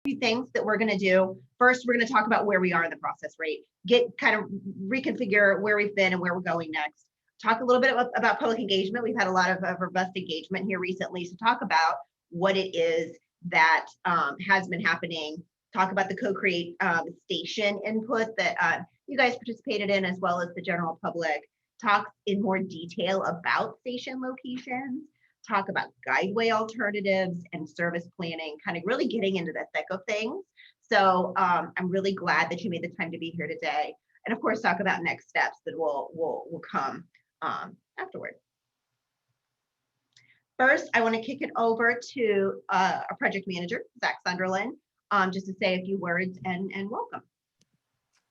few things that we're going to do. First, we're going to talk about where we are in the process, right? Kind of reconfigure where we've been and where we're going next. Talk a little bit about public engagement. We've had a lot of robust engagement here recently. So talk about what it is that has been happening. Talk about the co-create station input that you guys participated in, as well as the general public. Talk in more detail about station locations. Talk about Guideway Alternatives and service planning, kind of really getting into the thick of things. So I'm really glad that you made the time to be here today. And of course, talk about next steps that will come afterward. First, I want to kick it over to our project manager, Zach Sunderland, just to say a few words and welcome.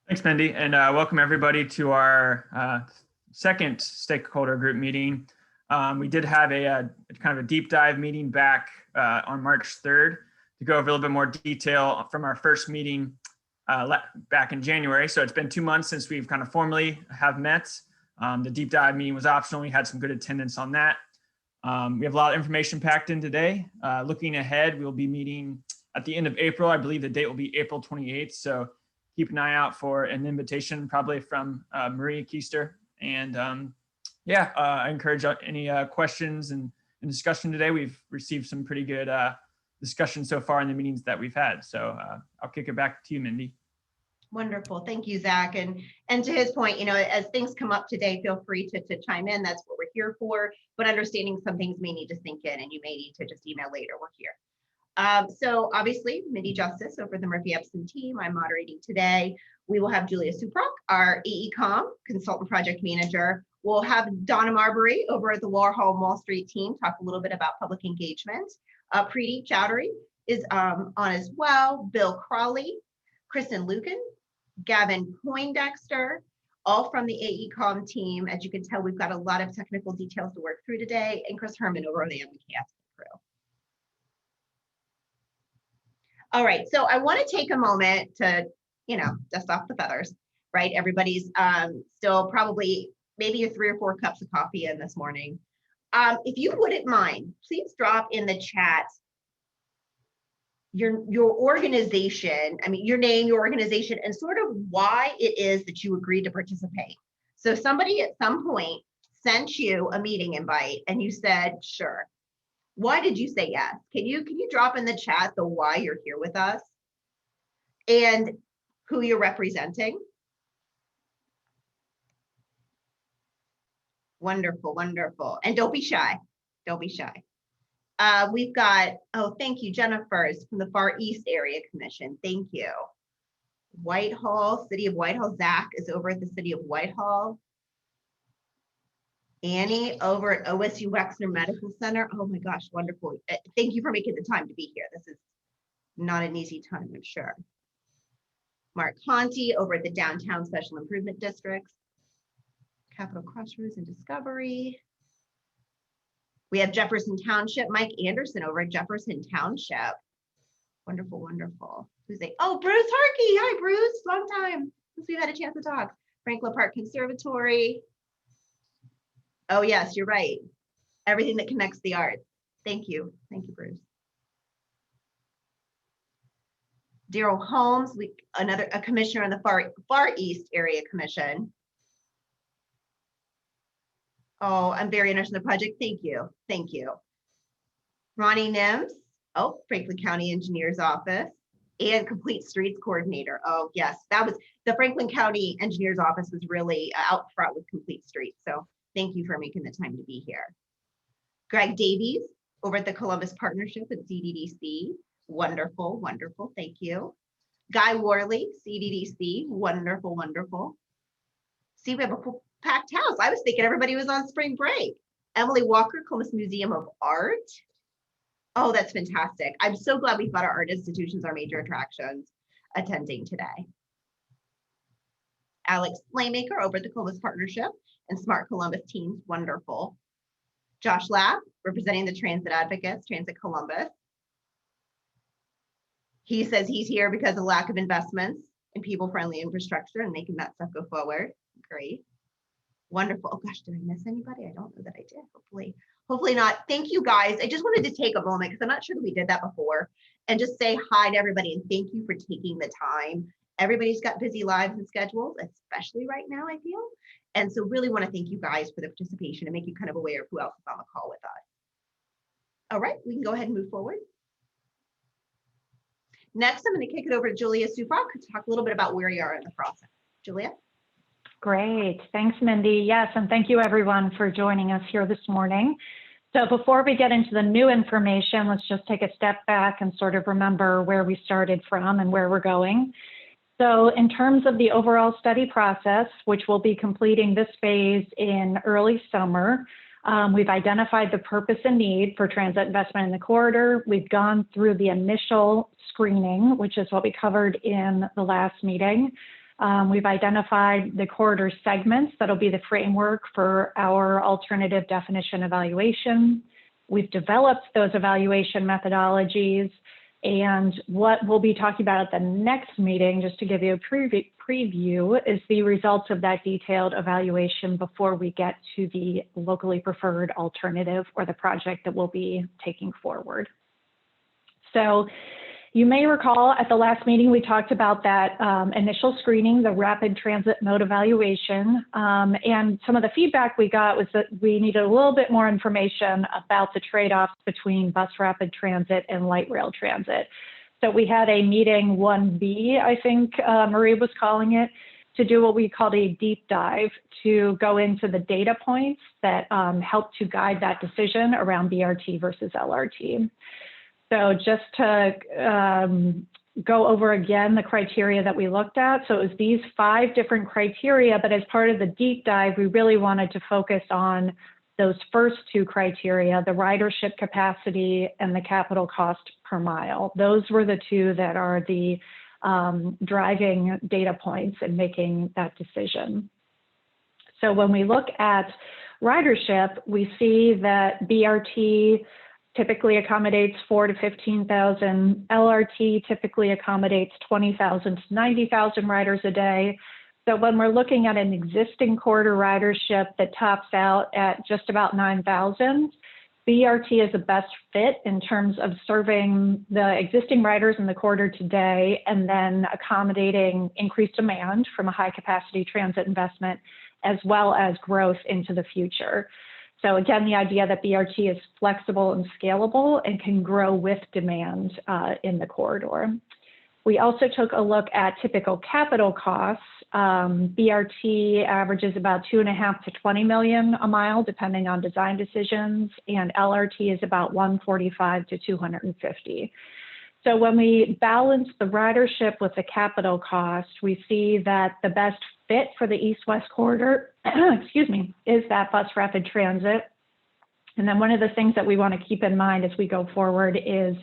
Thanks, Mindy, and welcome everybody to our second stakeholder group meeting. We did have a kind of a deep dive meeting back on March 3rd to go over a little bit more detail from our first meeting back in January. So it's been 2 months since we've kind of formally have met. The deep dive meeting was optional. We had some good attendance on that. We have a lot of information packed in today. Looking ahead, we'll be meeting at the end of April. I believe the date will be April 28th. So keep an eye out for an invitation, probably from Maria Keister. And I encourage any questions and discussion today. We've received some pretty good discussion so far in the meetings that we've had. So I'll kick it back to you, Mindy. Wonderful. Thank you, Zach. And to his point, as things come up today, feel free to chime in. That's what we're here for. But understanding some things may need to sink in, and you may need to just email later. We're here. So obviously, Mindy Justice over the Murphy Epson team. I'm moderating today. We will have Julia Suprock, our AECom consultant project manager. We'll have Donna Marbury over at the Warhol Wall Street team talk a little bit about public engagement. Preeti Chowdhury is on as well. Bill Crawley, Kristen Lucan, Gavin Poindexter, all from the AECom team. As you can tell, we've got a lot of technical details to work through today, and Chris Herman over on the MKS crew. All right, so I want to take a moment to, dust off the feathers, right? Everybody's still probably maybe 3 or 4 cups of coffee in this morning. If you wouldn't mind, please drop in the chat your organization, your name, your organization, and sort of why it is that you agreed to participate. So somebody at some point sent you a meeting invite and you said, sure. Why did you say yes? Can you drop in the chat the why you're here with us and who you're representing? Wonderful, wonderful. And don't be shy. Don't be shy. We've got, thank you, Jennifer's from the Far East Area Commission. Thank you. Whitehall, City of Whitehall. Zach is over at the City of Whitehall. Annie over at OSU Wexner Medical Center. Oh my gosh, wonderful. Thank you for making the time to be here. This is not an easy time, I'm sure. Mark Conti over at the Downtown Special Improvement Districts. Capital Crossroads and Discovery. We have Jefferson Township, Mike Anderson over at Jefferson Township. Wonderful, wonderful. Who's they? Oh, Bruce Harkey. Hi, Bruce. Long time since we've had a chance to talk. Franklin Park Conservatory. Oh, yes, you're right. Everything that connects the arts. Thank you. Thank you, Bruce. Daryl Holmes, a commissioner in the Far East Area Commission. Oh, I'm very interested in the project. Thank you. Thank you. Ronnie Nims, Franklin County Engineer's Office, and Complete Streets Coordinator. Oh, yes, that was the Franklin County Engineer's Office was really out front with Complete Streets. So thank you for making the time to be here. Greg Davies over at the Columbus Partnership at CDDC. Wonderful, wonderful. Thank you. Guy Worley, CDDC. Wonderful, wonderful. See, we have a packed house. I was thinking everybody was on spring break. Emily Walker, Columbus Museum of Art. Oh, that's fantastic. I'm so glad we've got our art institutions, our major attractions, attending today. Alex Slaymaker over at the Columbus Partnership and Smart Columbus teams. Wonderful. Josh Lapp, representing the Transit Advocates, Transit Columbus. He says he's here because of lack of investments in people-friendly infrastructure and making that stuff go forward. Great. Wonderful. Oh gosh, did I miss anybody? I don't know that I did. Hopefully not. Thank you guys. I just wanted to take a moment because I'm not sure that we did that before and just say hi to everybody and thank you for taking the time. Everybody's got busy lives and schedules, especially right now, I feel. And so really want to thank you guys for the participation and make you kind of aware of who else is on the call with us. All right, we can go ahead and move forward. Next, I'm going to kick it over to Julia Sufrock to talk a little bit about where we are in the process. Julia? Great. Thanks, Mindy. Yes, and thank you everyone for joining us here this morning. So before we get into the new information, let's just take a step back and sort of remember where we started from and where we're going. So in terms of the overall study process, which we'll be completing this phase in early summer, we've identified the purpose and need for transit investment in the corridor. We've gone through the initial screening, which is what we covered in the last meeting. We've identified the corridor segments that'll be the framework for our alternative definition evaluation. We've developed those evaluation methodologies, and what we'll be talking about at the next meeting, just to give you a preview, is the results of that detailed evaluation before we get to the locally preferred alternative or the project that we'll be taking forward. So you may recall at the last meeting, we talked about that initial screening, the rapid transit mode evaluation. And some of the feedback we got was that we needed a little bit more information about the trade-offs between bus rapid transit and light rail transit. So we had a meeting 1B, I think Marie was calling it, to do what we called a deep dive to go into the data points that help to guide that decision around BRT versus LRT. So just to go over again the criteria that we looked at. So it was these 5 different criteria, but as part of the deep dive, we really wanted to focus on those first 2 criteria, the ridership capacity and the capital cost per mile. Those were the 2 that are the driving data points in making that decision. So when we look at ridership, we see that BRT typically accommodates 4,000 to 15,000. LRT typically accommodates 20,000 to 90,000 riders a day. So when we're looking at an existing corridor ridership that tops out at just about 9,000, BRT is the best fit in terms of serving the existing riders in the corridor today and then accommodating increased demand from a high capacity transit investment as well as growth into the future. So again, the idea that BRT is flexible and scalable and can grow with demand in the corridor. We also took a look at typical capital costs. BRT averages about 2.5 to 20 million a mile, depending on design decisions, and LRT is about 145 to 250. So when we balance the ridership with the capital cost, we see that the best fit for the east-west corridor, excuse me, is that bus rapid transit. And then one of the things that we want to keep in mind as we go forward is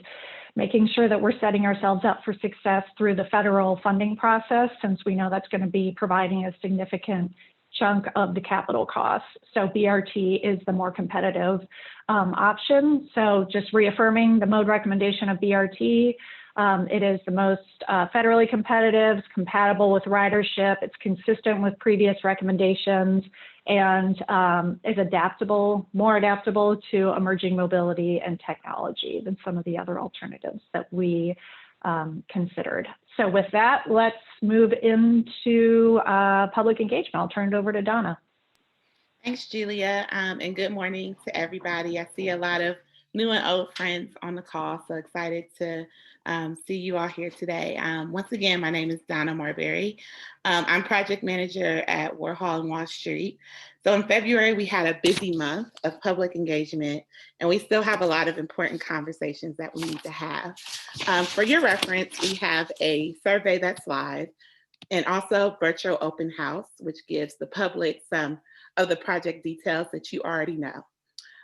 making sure that we're setting ourselves up for success through the federal funding process, since we know that's going to be providing a significant chunk of the capital costs. So BRT is the more competitive option. So just reaffirming the mode recommendation of BRT. It is the most federally competitive, it's compatible with ridership, it's consistent with previous recommendations, and is adaptable, more adaptable to emerging mobility and technology than some of the other alternatives that we considered. So with that, let's move into public engagement. I'll turn it over to Donna. Thanks, Julia, and good morning to everybody. I see a lot of new and old friends on the call, so excited to see you all here today. Once again, my name is Donna Marbury. I'm project manager at Warhol and Wall Street. So in February, we had a busy month of public engagement, and we still have a lot of important conversations that we need to have. For your reference, we have a survey that's live and also virtual open house, which gives the public some of the project details that you already know.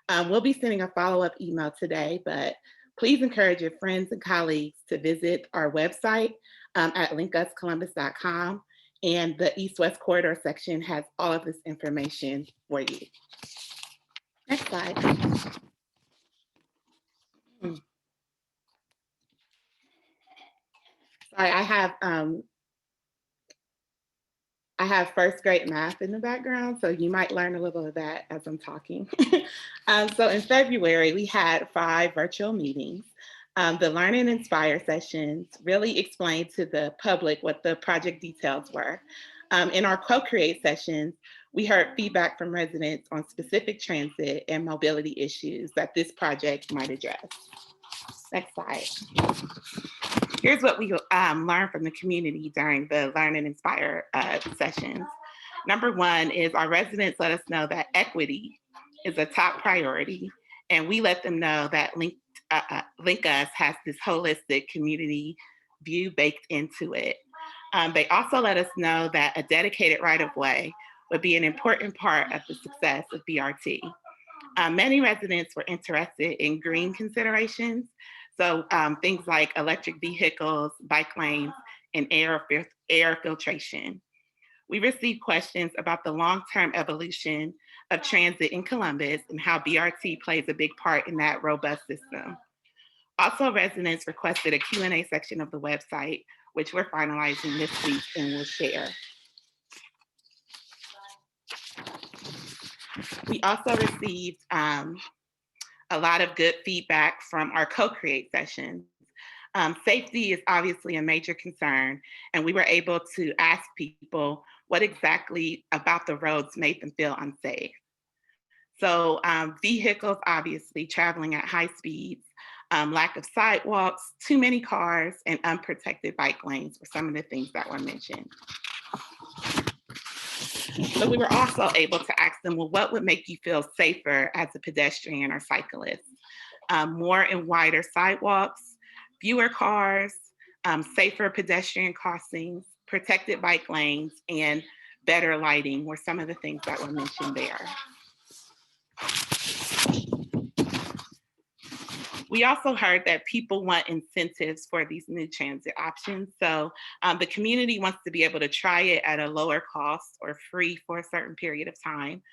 We'll be sending a follow-up email today, but please encourage your friends and colleagues to visit our website at linkuscolumbus.com, and the East-West Corridor section has all of this information for you. Next slide. Sorry, I have I have first grade math in the background, so you might learn a little of that as I'm talking. So in February, we had 5 virtual meetings. The Learn and Inspire sessions really explained to the public what the project details were. In our co-create sessions, we heard feedback from residents on specific transit and mobility issues that this project might address. Next slide. Here's what we learned from the community during the Learn and Inspire sessions. Number 1 is our residents let us know that equity is a top priority, and we let them know that Link Us has this holistic community view baked into it. They also let us know that a dedicated right-of-way would be an important part of the success of BRT. Many residents were interested in green considerations, so things like electric vehicles, bike lanes, and air filtration. We received questions about the long-term evolution of transit in Columbus and how BRT plays a big part in that robust system. Also, residents requested a Q&A section of the website, which we're finalizing this week and will share. We also received a lot of good feedback from our co-create sessions. Safety is obviously a major concern, and we were able to ask people what exactly about the roads made them feel unsafe. So vehicles obviously traveling at high speeds, lack of sidewalks, too many cars, and unprotected bike lanes were some of the things that were mentioned. So we were also able to ask them, well, what would make you feel safer as a pedestrian or cyclist? More and wider sidewalks, fewer cars, safer pedestrian crossings, protected bike lanes, and better lighting were some of the things that were mentioned there. We also heard that people want incentives for these new transit options. So the community wants to be able to try it at a lower cost or free for a certain period of time.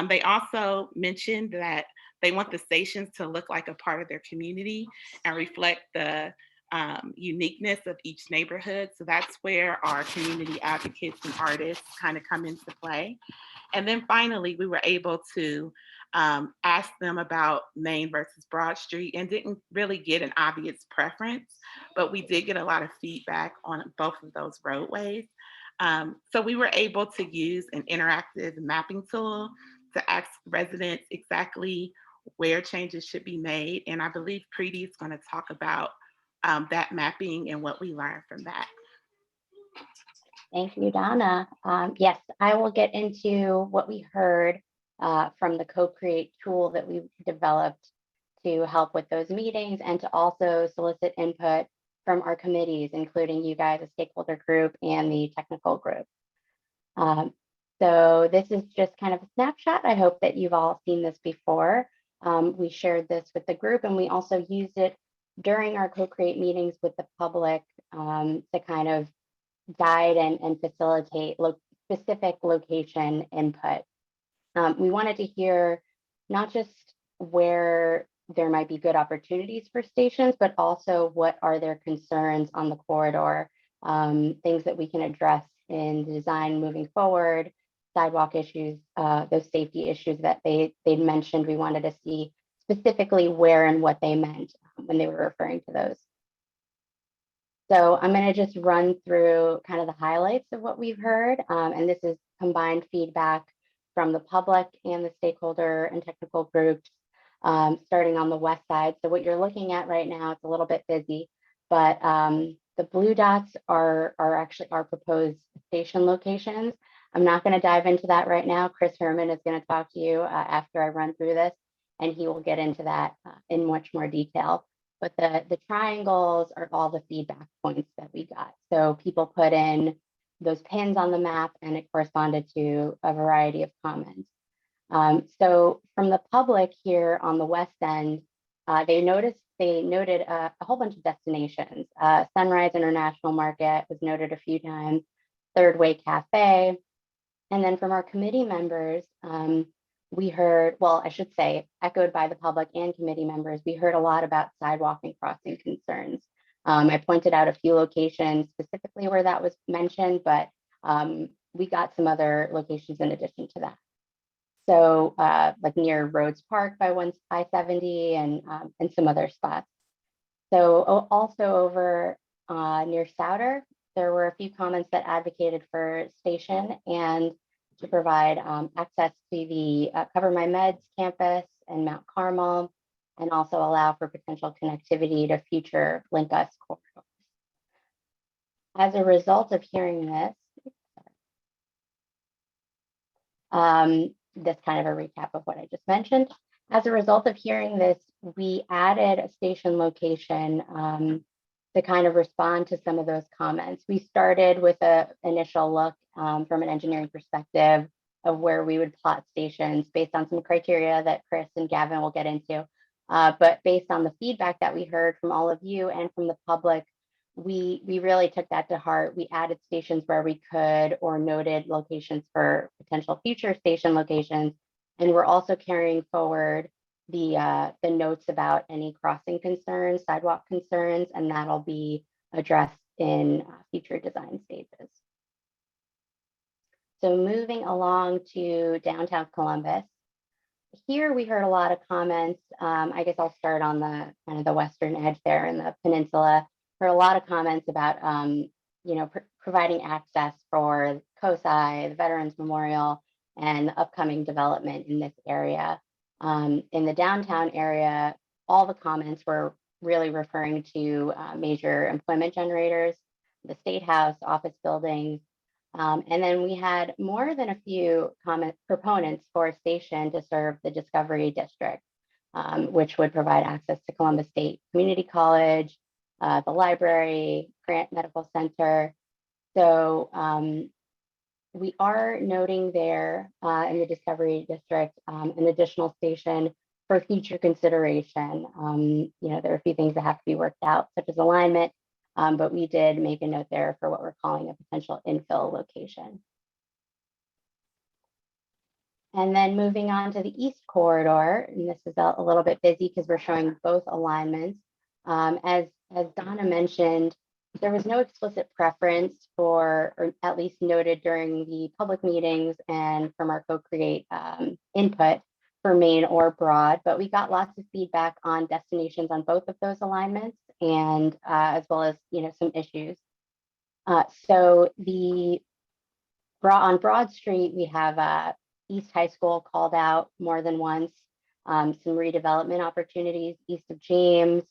They also mentioned that they want the stations to look like a part of their community and reflect the uniqueness of each neighborhood. So that's where our community advocates and artists kind of come into play. And then finally, we were able to ask them about Main versus Broad Street and didn't really get an obvious preference, but we did get a lot of feedback on both of those roadways. So we were able to use an interactive mapping tool to ask residents exactly where changes should be made. And I believe Preeti is going to talk about that mapping and what we learned from that. Thank you, Donna. Yes, I will get into what we heard from the co-create tool that we developed to help with those meetings and to also solicit input from our committees, including you guys, a stakeholder group and the technical group. So this is just kind of a snapshot. I hope that you've all seen this before. We shared this with the group, and we also used it during our co-create meetings with the public to kind of guide and facilitate specific location input. We wanted to hear not just where there might be good opportunities for stations, but also what are their concerns on the corridor, things that we can address in the design moving forward, sidewalk issues, those safety issues that they'd mentioned. We wanted to see specifically where and what they meant when they were referring to those. So I'm going to just run through kind of the highlights of what we've heard. And this is combined feedback from the public and the stakeholder and technical groups, starting on the west side. So what you're looking at right now, it's a little bit busy, but the blue dots are actually our proposed station locations. I'm not going to dive into that right now. Chris Herman is going to talk to you after I run through this, and he will get into that in much more detail. But the triangles are all the feedback points that we got. So people put in those pins on the map, and it corresponded to a variety of comments. So from the public here on the west end, they noted a whole bunch of destinations. Sunrise International Market was noted a few times, Third Way Cafe. And then from our committee members, we heard, well, I should say, echoed by the public and committee members, we heard a lot about sidewalk and crossing concerns. I pointed out a few locations specifically where that was mentioned, but we got some other locations in addition to that. So like near Rhodes Park by I-70 and some other spots. So also over near Souder, there were a few comments that advocated for station and to provide access to the Cover My Meds campus and Mount Carmel, and also allow for potential connectivity to future Link Us corridors. As a result of hearing this, this kind of a recap of what I just mentioned. As a result of hearing this, we added a station location to kind of respond to some of those comments. We started with an initial look from an engineering perspective of where we would plot stations based on some criteria that Chris and Gavin will get into. But based on the feedback that we heard from all of you and from the public, we really took that to heart. We added stations where we could, or noted locations for potential future station locations. And we're also carrying forward the notes about any crossing concerns, sidewalk concerns, and that'll be addressed in future design stages. So moving along to downtown Columbus. Here we heard a lot of comments. I guess I'll start on the kind of the western edge there in the peninsula. Heard a lot of comments about providing access for COSI, the Veterans Memorial, and the upcoming development in this area. In the downtown area, all the comments were really referring to major employment generators, the State House, office buildings, and then we had more than a few proponents for a station to serve the Discovery District, which would provide access to Columbus State Community College, the library, Grant Medical Center. So we are noting there in the Discovery District an additional station for future consideration. There are a few things that have to be worked out, such as alignment, but we did make a note there for what we're calling a potential infill location. And then moving on to the East Corridor, and this is a little bit busy because we're showing both alignments. As Donna mentioned, there was no explicit preference for, or at least noted during the public meetings and from our co-create input for Main or Broad, but we got lots of feedback on destinations on both of those alignments, and as well as some issues. So on Broad Street, we have East High School called out more than once, some redevelopment opportunities east of James.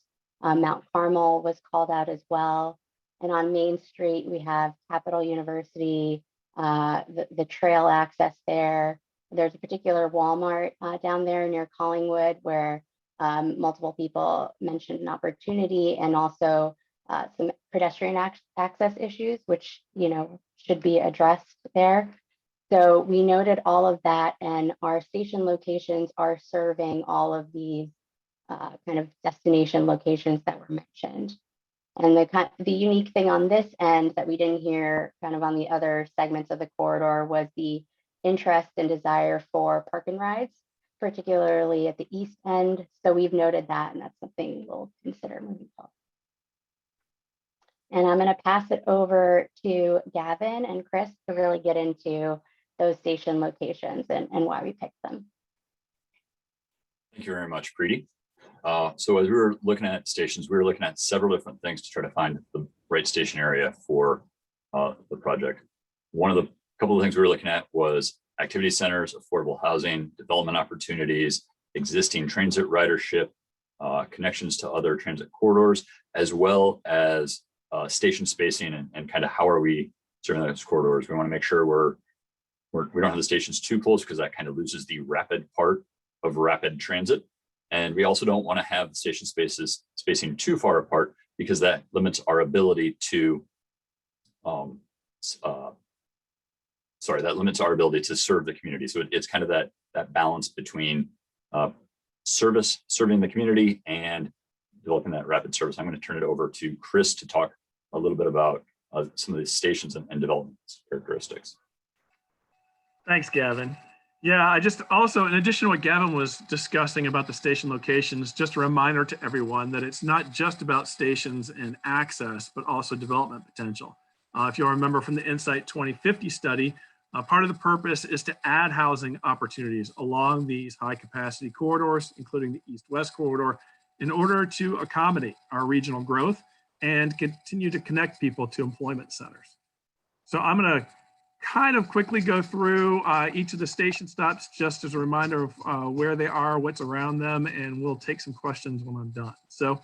Mount Carmel was called out as well. And on Main Street, we have Capital University, the trail access there. There's a particular Walmart down there near Collingwood where multiple people mentioned an opportunity, and also some pedestrian access issues, which should be addressed there. So we noted all of that, and our station locations are serving all of these kind of destination locations that were mentioned. And the unique thing on this end that we didn't hear kind of on the other segments of the corridor was the interest and desire for park and rides, particularly at the east end. So we've noted that, and that's something we'll consider moving forward. And I'm going to pass it over to Gavin and Chris to really get into those station locations and why we picked them. Thank you very much, Preeti. So as we were looking at stations, we were looking at several different things to try to find the right station area for the project. One of the couple of things we were looking at was activity centers, affordable housing, development opportunities, existing transit ridership, connections to other transit corridors, as well as station spacing and kind of how are we serving those corridors. We want to make sure we don't have the stations too close, because that kind of loses the rapid part of rapid transit. And we also don't want to have the station spacing too far apart, because that limits our ability to serve the community. So it's kind of that balance between serving the community and developing that rapid service. I'm going to turn it over to Chris to talk a little bit about some of these stations and development characteristics. Thanks, Gavin. Yeah, I just also, in addition to what Gavin was discussing about the station locations, just a reminder to everyone that it's not just about stations and access, but also development potential. If you'll remember from the Insight 2050 study, Part of the purpose is to add housing opportunities along these high capacity corridors, including the east-west corridor, in order to accommodate our regional growth and continue to connect people to employment centers. So I'm going to kind of quickly go through each of the station stops just as a reminder of where they are, what's around them, and we'll take some questions when I'm done. So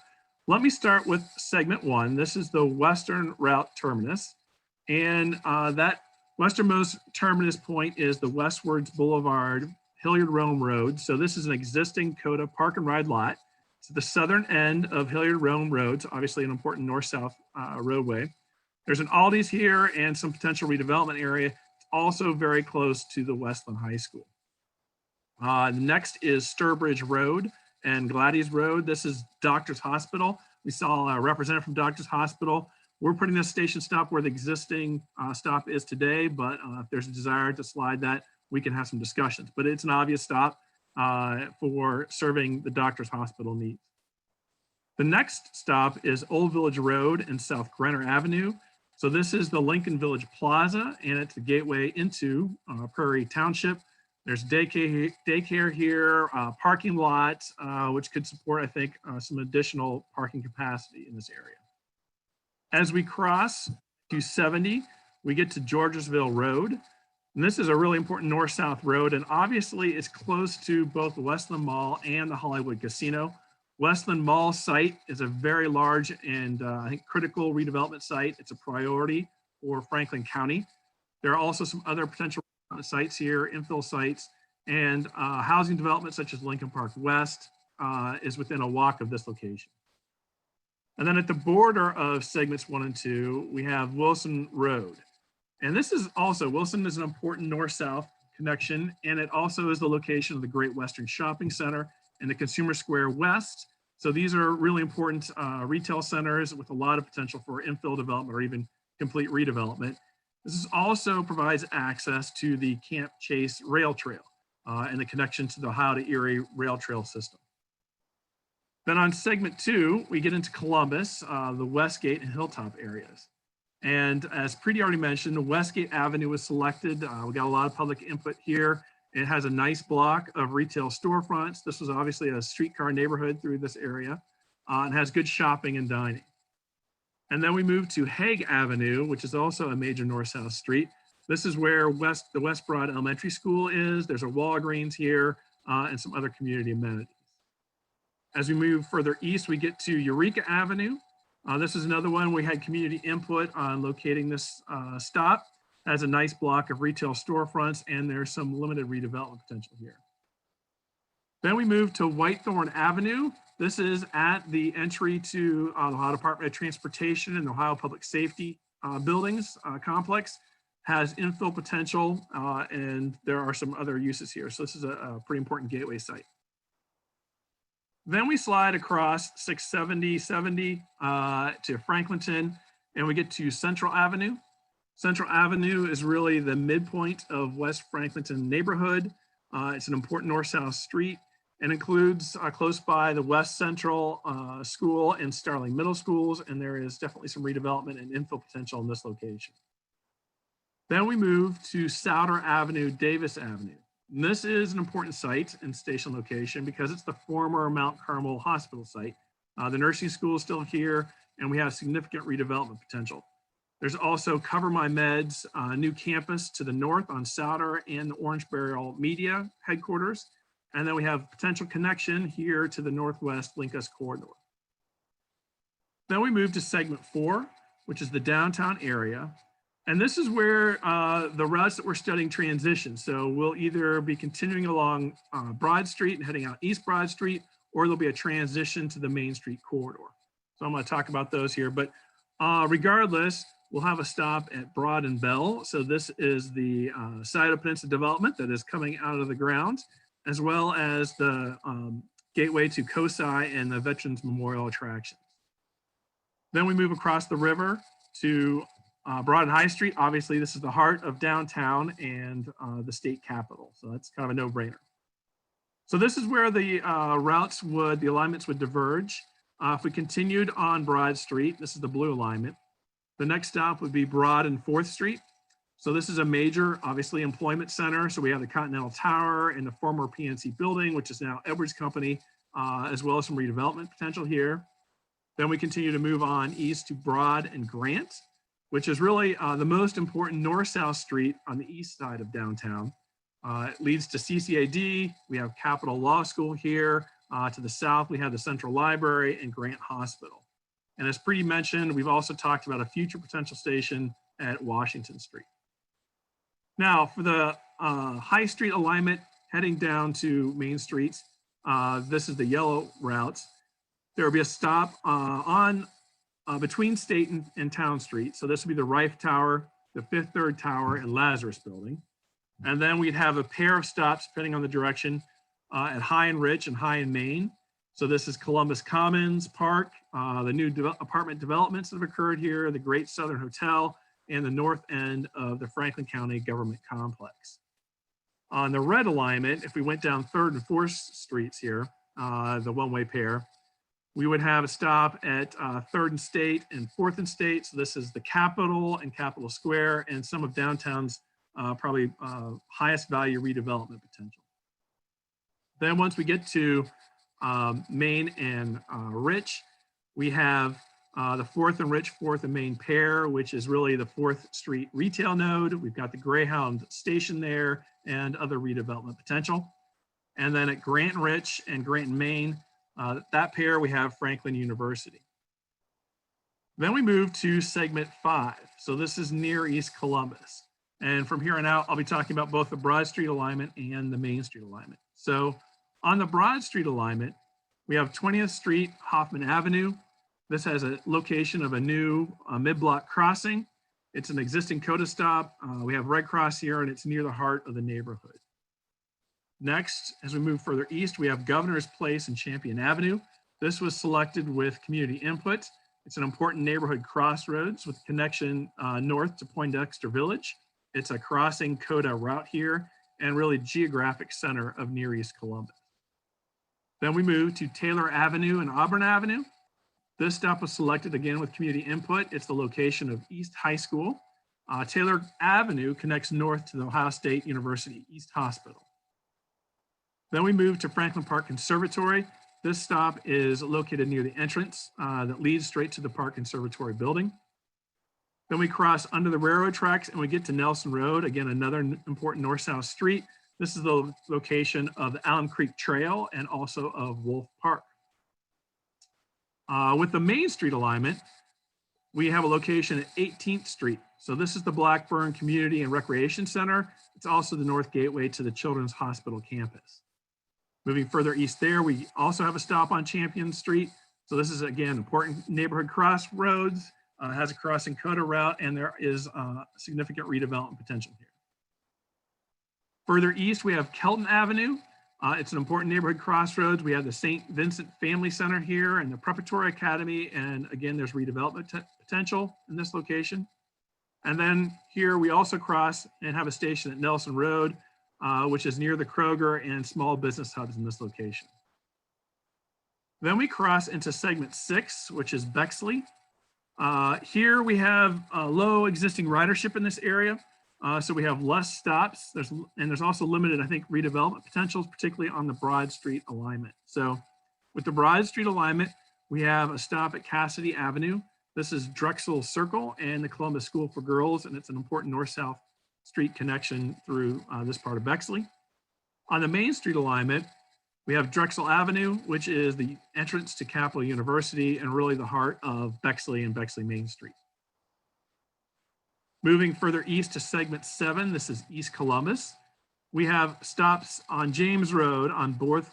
let me start with segment 1. This is the Western Route Terminus, and that westernmost terminus point is the Westwards Boulevard, Hilliard Rome Road. So this is an existing COTA park and ride lot. It's the southern end of Hilliard Rome Road, so obviously an important north-south roadway. There's an Aldi's here and some potential redevelopment area. It's also very close to the Westland High School. Next is Sturbridge Road and Gladys Road. This is Doctors Hospital. We saw a representative from Doctors Hospital. We're putting this station stop where the existing stop is today, but if there's a desire to slide that, we can have some discussions. But it's an obvious stop for serving the Doctors Hospital needs. The next stop is Old Village Road and South Grenner Avenue. So this is the Lincoln Village Plaza, and it's the gateway into Prairie Township. There's daycare here, parking lot, which could support, I think, some additional parking capacity in this area. As we cross to 70, we get to Georgesville Road. And this is a really important north-south road, and obviously it's close to both the Westland Mall and the Hollywood Casino. Westland Mall site is a very large and I think critical redevelopment site. It's a priority for Franklin County. There are also some other potential sites here, infill sites, and housing development such as Lincoln Park West is within a walk of this location. And then at the border of segments 1 and 2, we have Wilson Road. And this is also, Wilson is an important north-south connection, and it also is the location of the Great Western Shopping Center and the Consumer Square West. So these are really important retail centers with a lot of potential for infill development or even complete redevelopment. This also provides access to the Camp Chase Rail Trail and the connection to the Ohio to Erie Rail Trail system. Then on segment 2, we get into Columbus, the Westgate and Hilltop areas. And as Preeti already mentioned, Westgate Avenue was selected. We got a lot of public input here. It has a nice block of retail storefronts. This was obviously a streetcar neighborhood through this area and has good shopping and dining. And then we move to Hague Avenue, which is also a major north-south street. This is where the West Broad Elementary School is. There's a Walgreens here and some other community amenities. As we move further east, we get to Eureka Avenue. This is another one we had community input on locating this stop. Has a nice block of retail storefronts, and there's some limited redevelopment potential here. Then we move to Whitethorn Avenue. This is at the entry to the Ohio Department of Transportation and the Ohio Public Safety buildings complex. Has infill potential, and there are some other uses here. So this is a pretty important gateway site. Then we slide across 670 to Franklinton, and we get to Central Avenue. Central Avenue is really the midpoint of West Franklinton neighborhood. It's an important north-south street and includes close by the West Central School and Starling Middle Schools, and there is definitely some redevelopment and infill potential in this location. Then we move to Souder Avenue, Davis Avenue. And this is an important site and station location because it's the former Mount Carmel Hospital site. The nursing school is still here, and we have significant redevelopment potential. There's also Cover My Meds, new campus to the north on Souder and the Orange Barrel Media headquarters. And then we have potential connection here to the Northwest Linkus corridor. Then we move to segment 4, which is the downtown area. And this is where the routes that we're studying transition. So we'll either be continuing along Broad Street and heading out East Broad Street, or there'll be a transition to the Main Street corridor. So I'm going to talk about those here, but regardless, we'll have a stop at Broad and Bell. So this is the Scioto Peninsula development that is coming out of the ground, as well as the gateway to COSI and the Veterans Memorial attractions. Then we move across the river to Broad and High Street. Obviously, this is the heart of downtown and the state capitol. So that's kind of a no-brainer. So this is where the alignments would diverge. If we continued on Broad Street, this is the blue alignment. The next stop would be Broad and 4th Street. So this is a major, obviously, employment center. So we have the Continental Tower and the former PNC building, which is now Edwards Company, as well as some redevelopment potential here. Then we continue to move on east to Broad and Grant, which is really the most important north-south street on the east side of downtown. It leads to CCAD. We have Capitol Law School here. To the south, we have the Central Library and Grant Hospital. And as Preeti mentioned, we've also talked about a future potential station at Washington Street. Now, for the High Street alignment heading down to Main Street, this is the yellow route. There will be a stop between State and Town Street. So this would be the Rife Tower, the Fifth Third Tower, and Lazarus Building. And then we'd have a pair of stops, depending on the direction, at High and Rich and High and Main. So this is Columbus Commons Park, the new apartment developments that have occurred here, the Great Southern Hotel, and the north end of the Franklin County Government Complex. On the red alignment, if we went down 3rd and 4th Streets here, the one-way pair, we would have a stop at 3rd and State and 4th and State. So this is the Capitol and Capitol Square and some of downtown's probably highest value redevelopment potential. Then once we get to Main and Rich, we have the 4th and Rich, 4th and Main pair, which is really the 4th Street retail node. We've got the Greyhound station there and other redevelopment potential. And then at Grant and Rich and Grant and Main, that pair, we have Franklin University. Then we move to segment 5. So this is near East Columbus. And from here on out, I'll be talking about both the Broad Street alignment and the Main Street alignment. So on the Broad Street alignment, we have 20th Street, Hoffman Avenue. This has a location of a new mid-block crossing. It's an existing COTA stop. We have Red Cross here, and it's near the heart of the neighborhood. Next, as we move further east, we have Governor's Place and Champion Avenue. This was selected with community input. It's an important neighborhood crossroads with connection north to Poindexter Village. It's a crossing COTA route here and really geographic center of Near East Columbus. Then we move to Taylor Avenue and Auburn Avenue. This stop was selected again with community input. It's the location of East High School. Taylor Avenue connects north to the Ohio State University East Hospital. Then we move to Franklin Park Conservatory. This stop is located near the entrance that leads straight to the Park Conservatory building. Then we cross under the railroad tracks and we get to Nelson Road, again, another important north-south street. This is the location of the Alum Creek Trail and also of Wolf Park. With the Main Street alignment, we have a location at 18th Street. So this is the Blackburn Community and Recreation Center. It's also the north gateway to the Children's Hospital campus. Moving further east there, we also have a stop on Champion Street. So this is, again, important neighborhood crossroads, has a crossing COTA route, and there is significant redevelopment potential here. Further east, we have Kelton Avenue. It's an important neighborhood crossroads. We have the St. Vincent Family Center here and the Preparatory Academy. And again, there's redevelopment potential in this location. And then here we also cross and have a station at Nelson Road, which is near the Kroger and small business hubs in this location. Then we cross into segment 6, which is Bexley. Here we have low existing ridership in this area. So we have less stops. There's also limited, I think, redevelopment potentials, particularly on the Broad Street alignment. So with the Broad Street alignment, we have a stop at Cassidy Avenue. This is Drexel Circle and the Columbus School for Girls, and it's an important north-south street connection through this part of Bexley. On the Main Street alignment, we have Drexel Avenue, which is the entrance to Capital University and really the heart of Bexley and Bexley Main Street. Moving further east to segment 7, this is East Columbus. We have stops on James Road on both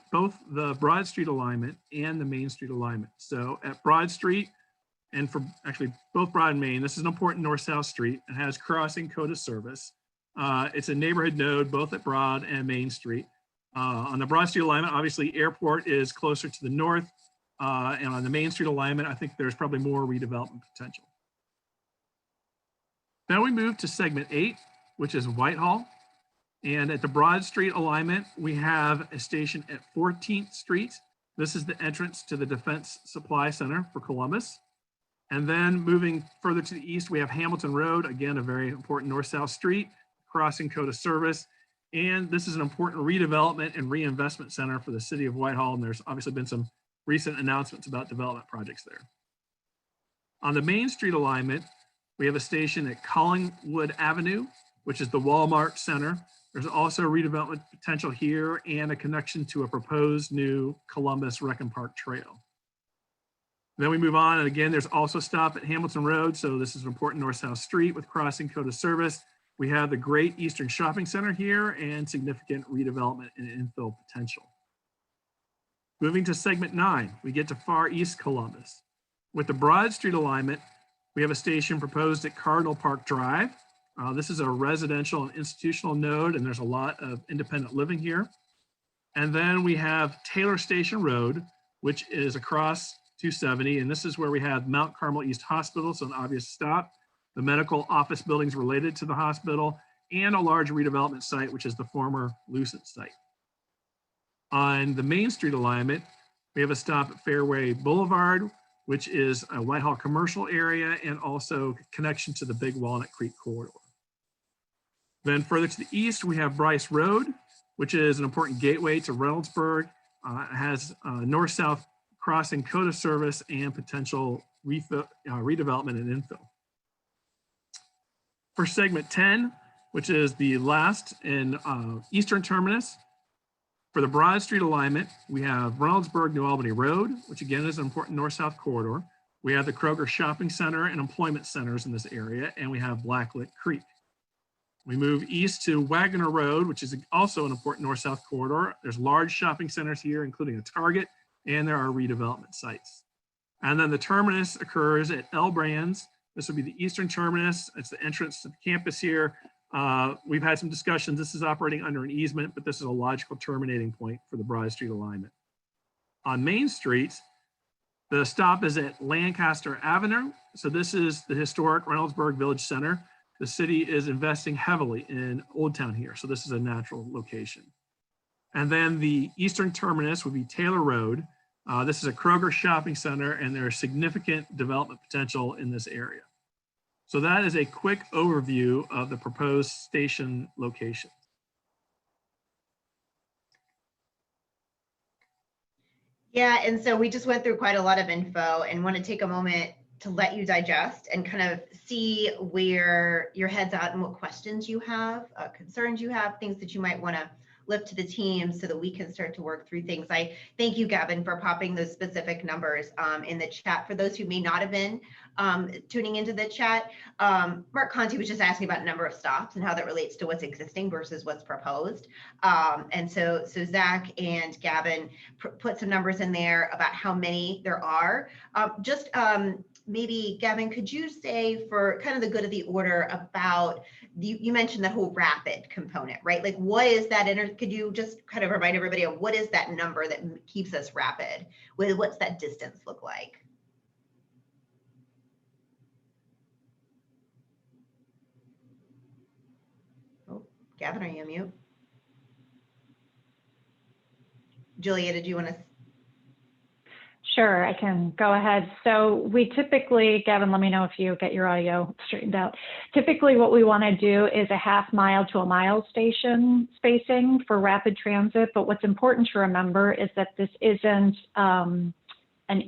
the Broad Street alignment and the Main Street alignment. So at Broad Street, and for actually both Broad and Main, this is an important north-south street and has crossing COTA service. It's a neighborhood node both at Broad and Main Street. On the Broad Street alignment, obviously airport is closer to the north. And on the Main Street alignment, I think there's probably more redevelopment potential. Now we move to segment 8, which is Whitehall. And at the Broad Street alignment, we have a station at 14th Street. This is the entrance to the Defense Supply Center for Columbus. And then moving further to the east, we have Hamilton Road, again, a very important north-south street, crossing code of service. And this is an important redevelopment and reinvestment center for the city of Whitehall. And there's obviously been some recent announcements about development projects there. On the Main Street alignment, we have a station at Collingwood Avenue, which is the Walmart Center. There's also redevelopment potential here and a connection to a proposed new Columbus Rec and Park Trail. Then we move on, and again, there's also a stop at Hamilton Road. So this is an important north-south street with crossing code of service. We have the Great Eastern Shopping Center here and significant redevelopment and infill potential. Moving to segment 9, we get to Far East Columbus. With the Broad Street alignment, we have a station proposed at Cardinal Park Drive. This is a residential and institutional node, and there's a lot of independent living here. And then we have Taylor Station Road, which is across 270, and this is where we have Mount Carmel East Hospital, so an obvious stop, the medical office buildings related to the hospital, and a large redevelopment site, which is the former Lucent site. On the Main Street alignment, we have a stop at Fairway Boulevard, which is a Whitehall commercial area and also connection to the Big Walnut Creek corridor. Then further to the east, we have Bryce Road, which is an important gateway to Reynoldsburg. It has north-south crossing code of service and potential redevelopment and infill. For segment 10, which is the last in Eastern Terminus, for the Broad Street alignment, we have Reynoldsburg New Albany Road, which again is an important north-south corridor. We have the Kroger Shopping Center and employment centers in this area, and we have Blacklit Creek. We move east to Wagner Road, which is also an important north-south corridor. There's large shopping centers here, including a Target, and there are redevelopment sites. And then the terminus occurs at L Brands. This would be the eastern terminus. It's the entrance to the campus here. We've had some discussions. This is operating under an easement, but this is a logical terminating point for the Broad Street alignment. On Main Street, the stop is at Lancaster Avenue. So this is the historic Reynoldsburg Village Center. The city is investing heavily in Old Town here. So this is a natural location. And then the eastern terminus would be Taylor Road. This is a Kroger shopping center, and there's significant development potential in this area. So that is a quick overview of the proposed station locations. Yeah, and so we just went through quite a lot of info and want to take a moment to let you digest and kind of see where your head's at and what questions you have, concerns you have, things that you might want to lift to the team so that we can start to work through things. I thank you, Gavin, for popping those specific numbers in the chat. For those who may not have been tuning into the chat, Mark Conti was just asking about number of stops and how that relates to what's existing versus what's proposed. And so Zach and Gavin put some numbers in there about how many there are. Maybe, Gavin, could you say, for kind of the good of the order, about, you mentioned the whole rapid component, right? Like, what is that? Could you just kind of remind everybody of what is that number that keeps us rapid? What's that distance look like? Oh, Gavin, are you on mute? Julia, did you want to? Sure, I can go ahead. So we typically, Gavin, let me know if you get your audio straightened out. Typically what we want to do is a half mile to a mile station spacing for rapid transit. But what's important to remember is that this isn't an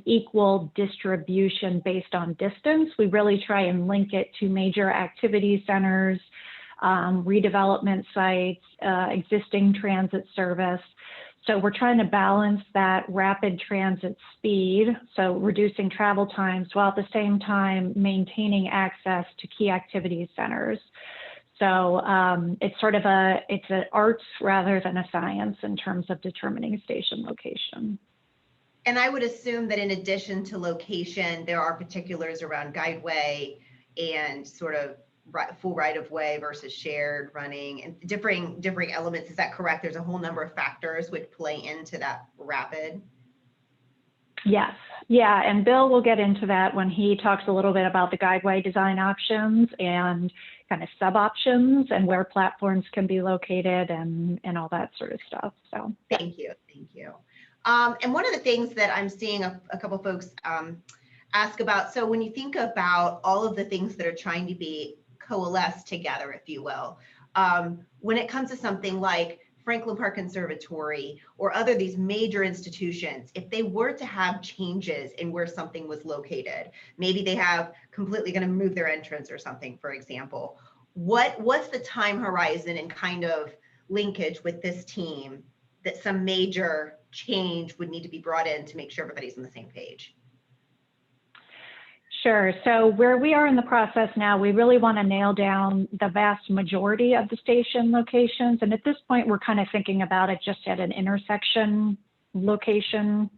equal distribution based on distance. We really try and link it to major activity centers, redevelopment sites, existing transit service. So we're trying to balance that rapid transit speed, so reducing travel times, while at the same time maintaining access to key activity centers. So it's sort of it's an arts rather than a science in terms of determining station location. And I would assume that in addition to location, there are particulars around guideway and sort of full right of way versus shared running and differing elements. Is that correct? There's a whole number of factors which play into that rapid. Yes. Yeah. And Bill will get into that when he talks a little bit about the guideway design options and kind of sub options and where platforms can be located and all that sort of stuff. So thank you. And one of the things that I'm seeing a couple folks ask about, so when you think about all of the things that are trying to be coalesced together, if you will, when it comes to something like Franklin Park Conservatory or other these major institutions, if they were to have changes in where something was located, maybe they have completely going to move their entrance or something, for example, what's the time horizon and kind of linkage with this team that some major change would need to be brought in to make sure everybody's on the same page? Sure. So where we are in the process now, we really want to nail down the vast majority of the station locations. And at this point, we're kind of thinking about it just at an intersection location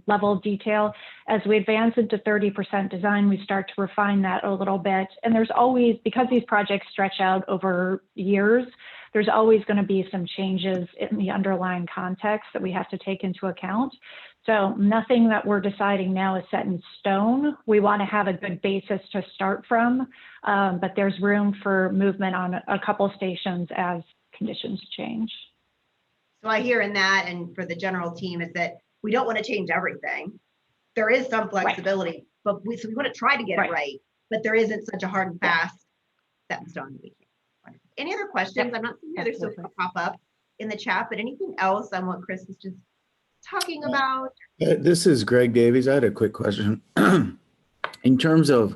level of detail. As we advance into 30% design, we start to refine that a little bit. And there's always, because these projects stretch out over years, there's always going to be some changes in the underlying context that we have to take into account. So nothing that we're deciding now is set in stone. We want to have a good basis to start from, but there's room for movement on a couple stations as conditions change. So I hear in that, and for the general team, is that we don't want to change everything. There is some flexibility, but so we want to try to get it right, but there isn't such a hard and fast set in stone. Any other questions? I'm not seeing others so pop up in the chat, but anything else on what Chris was just talking about? This is Greg Davies. I had a quick question. In terms of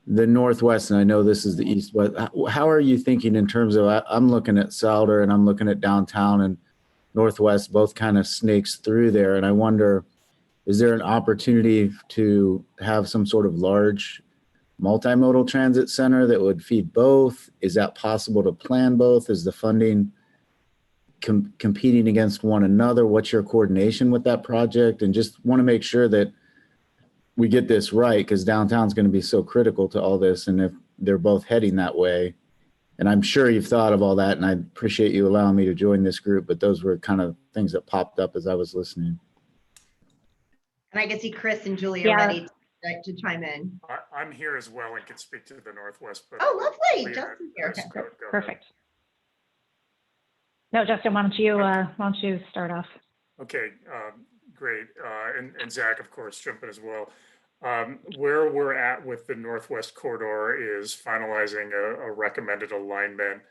the Northwest, and I know this is the East, but how are you thinking in terms of, I'm looking at Souder and I'm looking at downtown, and Northwest both kind of snakes through there. And I wonder, is there an opportunity to have some sort of large multimodal transit center that would feed both? Is that possible to plan both? Is the funding competing against one another? What's your coordination with that project? And just want to make sure that we get this right, because downtown's going to be so critical to all this. And if they're both heading that way, and I'm sure you've thought of all that, and I appreciate you allowing me to join this group, but those were kind of things that popped up as I was listening. And I can see Chris and Julia ready to chime in. I'm here as well and can speak to the Northwest. But oh, lovely. Justin's here. Okay. Go Perfect. No, Justin, why don't you start off? Okay, great. And Zach, of course, jump in as well. Where we're at with the Northwest Corridor is finalizing a recommended alignment.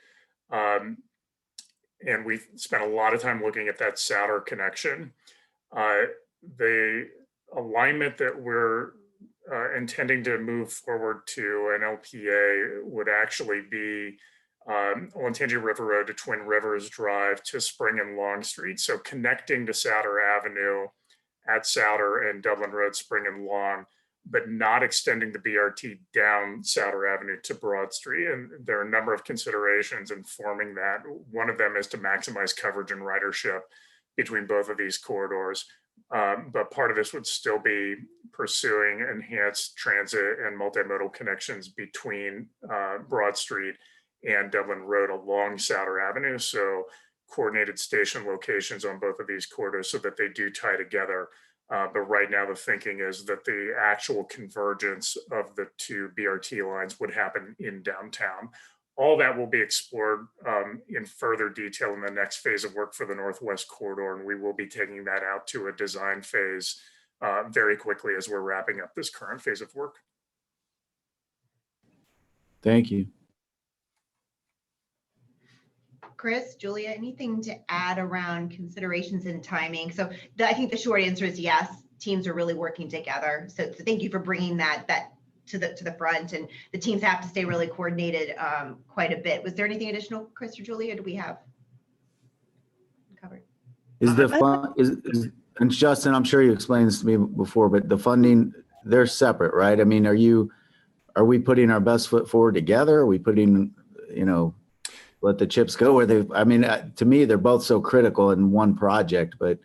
And we spent a lot of time looking at that Souder connection. The alignment that we're intending to move forward to an LPA would actually be Olentangy River Road to Twin Rivers Drive to Spring and Long Street. So connecting to Souder Avenue at Souder and Dublin Road, Spring and Long, but not extending the BRT down Souder Avenue to Broad Street. And there are a number of considerations in forming that. One of them is to maximize coverage and ridership between both of these corridors. But part of this would still be pursuing enhanced transit and multimodal connections between Broad Street and Dublin Road along Souder Avenue. So coordinated station locations on both of these corridors so that they do tie together. But right now the thinking is that the actual convergence of the two BRT lines would happen in downtown. All that will be explored in further detail in the next phase of work for the Northwest Corridor, and we will be taking that out to a design phase very quickly as we're wrapping up this current phase of work. Thank you. Chris, Julia, anything to add around considerations and timing? So I think the short answer is yes, teams are really working together. So thank you for bringing that to the front, and the teams have to stay really coordinated quite a bit. Was there anything additional, Chris or Julia, do we have covered? Is the fund, and Justin, I'm sure you explained this to me before, but the funding, they're separate, right? I mean, are we putting our best foot forward together? Are we putting, let the chips go where they, I mean, to me, they're both so critical in one project, but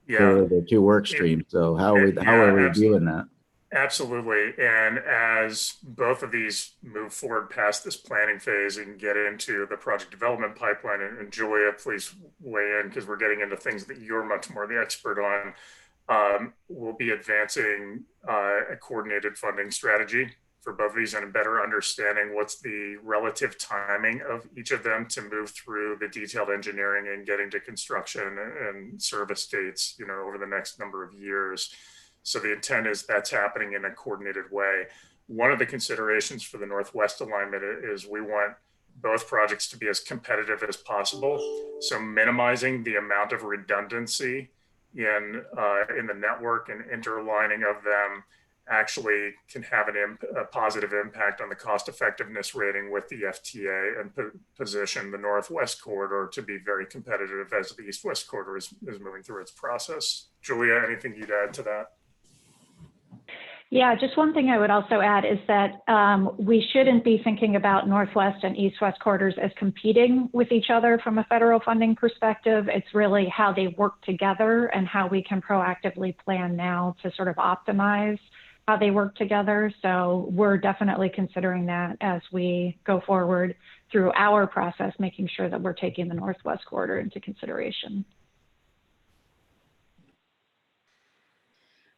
yeah, they're two work streams. So how are we doing that? Absolutely. And as both of these move forward past this planning phase and get into the project development pipeline, and Julia, please weigh in because we're getting into things that you're much more the expert on, we'll be advancing a coordinated funding strategy for both of these and a better understanding what's the relative timing of each of them to move through the detailed engineering and getting to construction and service dates, over the next number of years. So the intent is that's happening in a coordinated way. One of the considerations for the Northwest alignment is we want both projects to be as competitive as possible. So minimizing the amount of redundancy in the network and interlining of them actually can have a positive impact on the cost effectiveness rating with the FTA and position the Northwest corridor to be very competitive as the East-West corridor is moving through its process. Julia, anything you'd add to that? Yeah, just one thing I would also add is that we shouldn't be thinking about Northwest and East-West corridors as competing with each other from a federal funding perspective. It's really how they work together and how we can proactively plan now to sort of optimize how they work together. So we're definitely considering that as we go forward through our process, making sure that we're taking the Northwest corridor into consideration.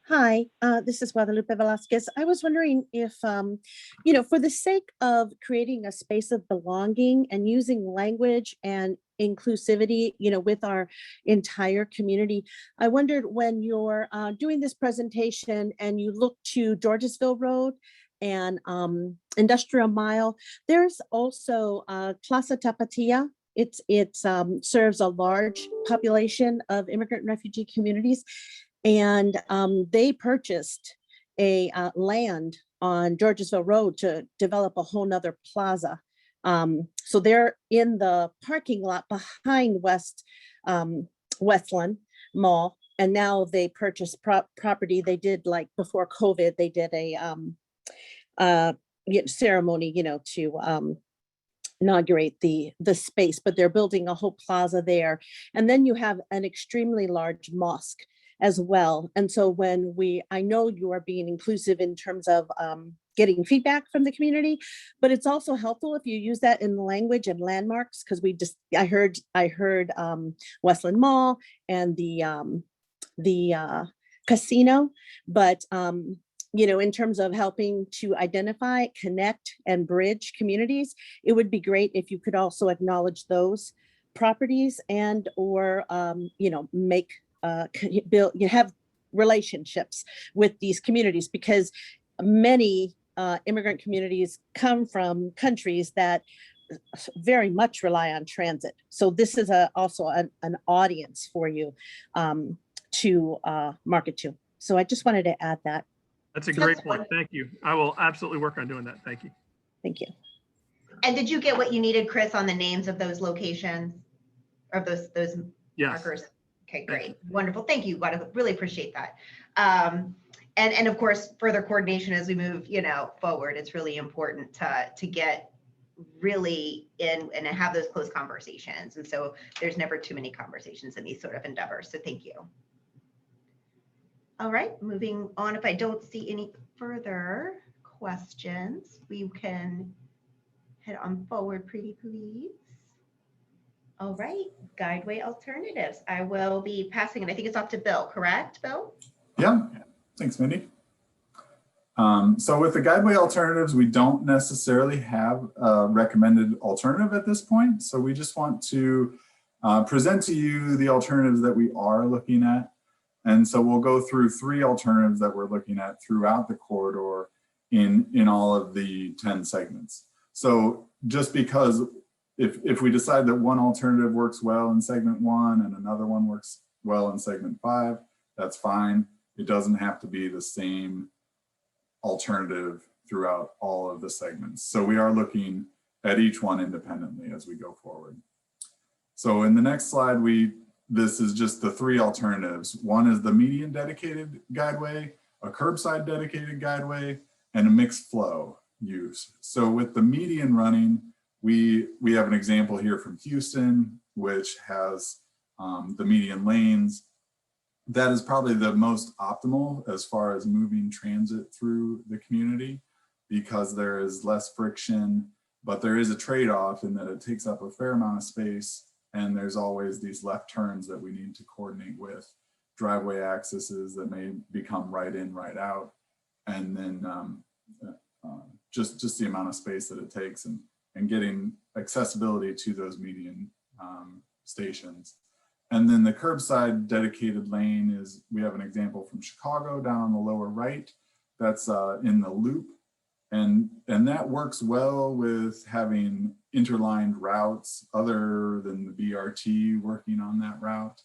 Hi, this is Guadalupe Velasquez. I was wondering if, for the sake of creating a space of belonging and using language and inclusivity, with our entire community, I wondered when you're doing this presentation and you look to Georgesville Road and Industrial Mile, there's also Plaza Tapatia. It serves a large population of immigrant and refugee communities. And they purchased a land on Georgesville Road to develop a whole nother plaza. So they're in the parking lot behind Westland Mall. And now they purchased property. They did, like before COVID, they did a ceremony, to inaugurate the space, but they're building a whole plaza there. And then you have an extremely large mosque as well. And so I know you are being inclusive in terms of getting feedback from the community, but it's also helpful if you use that in language and landmarks, because I heard Westland Mall and the casino, but in terms of helping to identify, connect, and bridge communities, it would be great if you could also acknowledge those properties and or have relationships with these communities, because many immigrant communities come from countries that very much rely on transit. So this is also an audience for you to market to. So I just wanted to add that. That's a great point. Thank you. I will absolutely work on doing that. Thank you. Thank you. And did you get what you needed, Chris, on the names of those locations or those Yes. markers? Okay, great. Wonderful. Thank you. Really appreciate that. And of course, further coordination as we move, forward. It's really important to get really in and have those close conversations. And so there's never too many conversations in these sort of endeavors. So thank you. All right, moving on. If I don't see any further questions, we can head on forward, pretty please. All right, Guideway Alternatives. I will be passing it. I think it's off to Bill, correct, Bill? Yeah, thanks, Mindy. So with the Guideway Alternatives, we don't necessarily have a recommended alternative at this point. So we just want to present to you the alternatives that we are looking at. And so we'll go through 3 alternatives that we're looking at throughout the corridor in all of the 10 segments. So just because if we decide that one alternative works well in segment 1 and another one works well in segment 5, that's fine. It doesn't have to be the same alternative throughout all of the segments. So we are looking at each one independently as we go forward. So in the next slide, this is just the 3 alternatives. One is the median dedicated guideway, a curbside dedicated guideway, and a mixed flow use. So with the median running, we have an example here from Houston, which has the median lanes. That is probably the most optimal as far as moving transit through the community, because there is less friction, but there is a trade-off in that it takes up a fair amount of space, and there's always these left turns that we need to coordinate with, driveway accesses that may become right in, right out, and then just the amount of space that it takes and getting accessibility to those median stations. And then the curbside dedicated lane is, we have an example from Chicago down on the lower right, that's in the loop. And that works well with having interlined routes other than the BRT working on that route.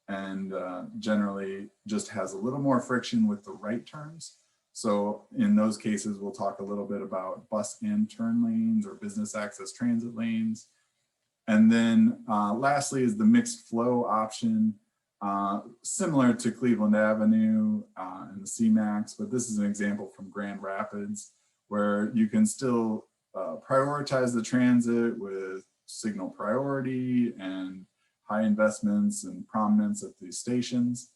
And generally just has a little more friction with the right turns. So in those cases, we'll talk a little bit about bus and turn lanes or business access transit lanes. And then lastly is the mixed flow option, similar to Cleveland Avenue and the CMAX, but this is an example from Grand Rapids where you can still prioritize the transit with signal priority and high investments and prominence at these stations,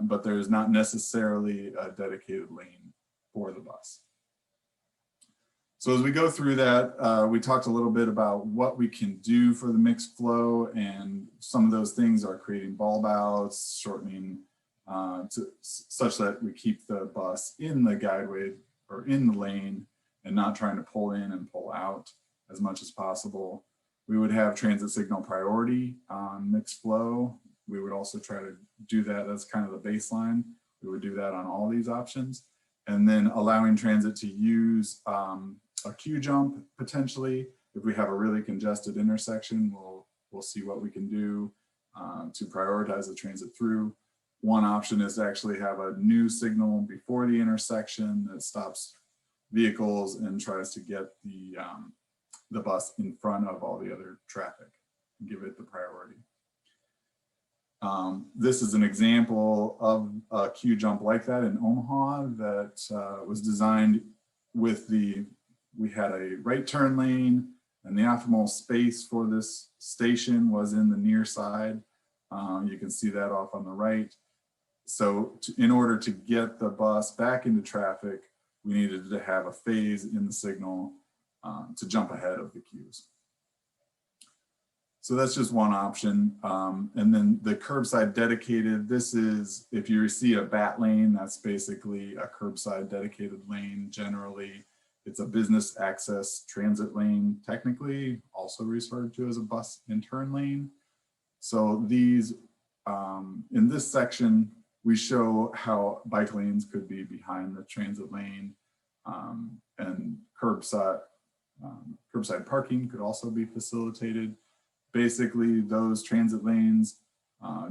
but there's not necessarily a dedicated lane for the bus. So as we go through that, we talked a little bit about what we can do for the mixed flow, and some of those things are creating bulb outs, shortening such that we keep the bus in the guideway or in the lane and not trying to pull in and pull out as much as possible. We would have transit signal priority on mixed flow. We would also try to do that as kind of the baseline. We would do that on all these options. And then allowing transit to use a queue jump potentially. If we have a really congested intersection, we'll see what we can do to prioritize the transit through. One option is to actually have a new signal before the intersection that stops vehicles and tries to get the bus in front of all the other traffic, give it the priority. This is an example of a queue jump like that in Omaha that was designed with we had a right turn lane, and the optimal space for this station was in the near side. You can see that off on the right. So in order to get the bus back into traffic, we needed to have a phase in the signal to jump ahead of the queues. So that's just one option. And then the curbside dedicated, this is, if you see a bat lane, that's basically a curbside dedicated lane. Generally, it's a business access transit lane, technically also referred to as a bus and turn lane. So these, in this section, we show how bike lanes could be behind the transit lane, and curbside parking could also be facilitated. Basically, those transit lanes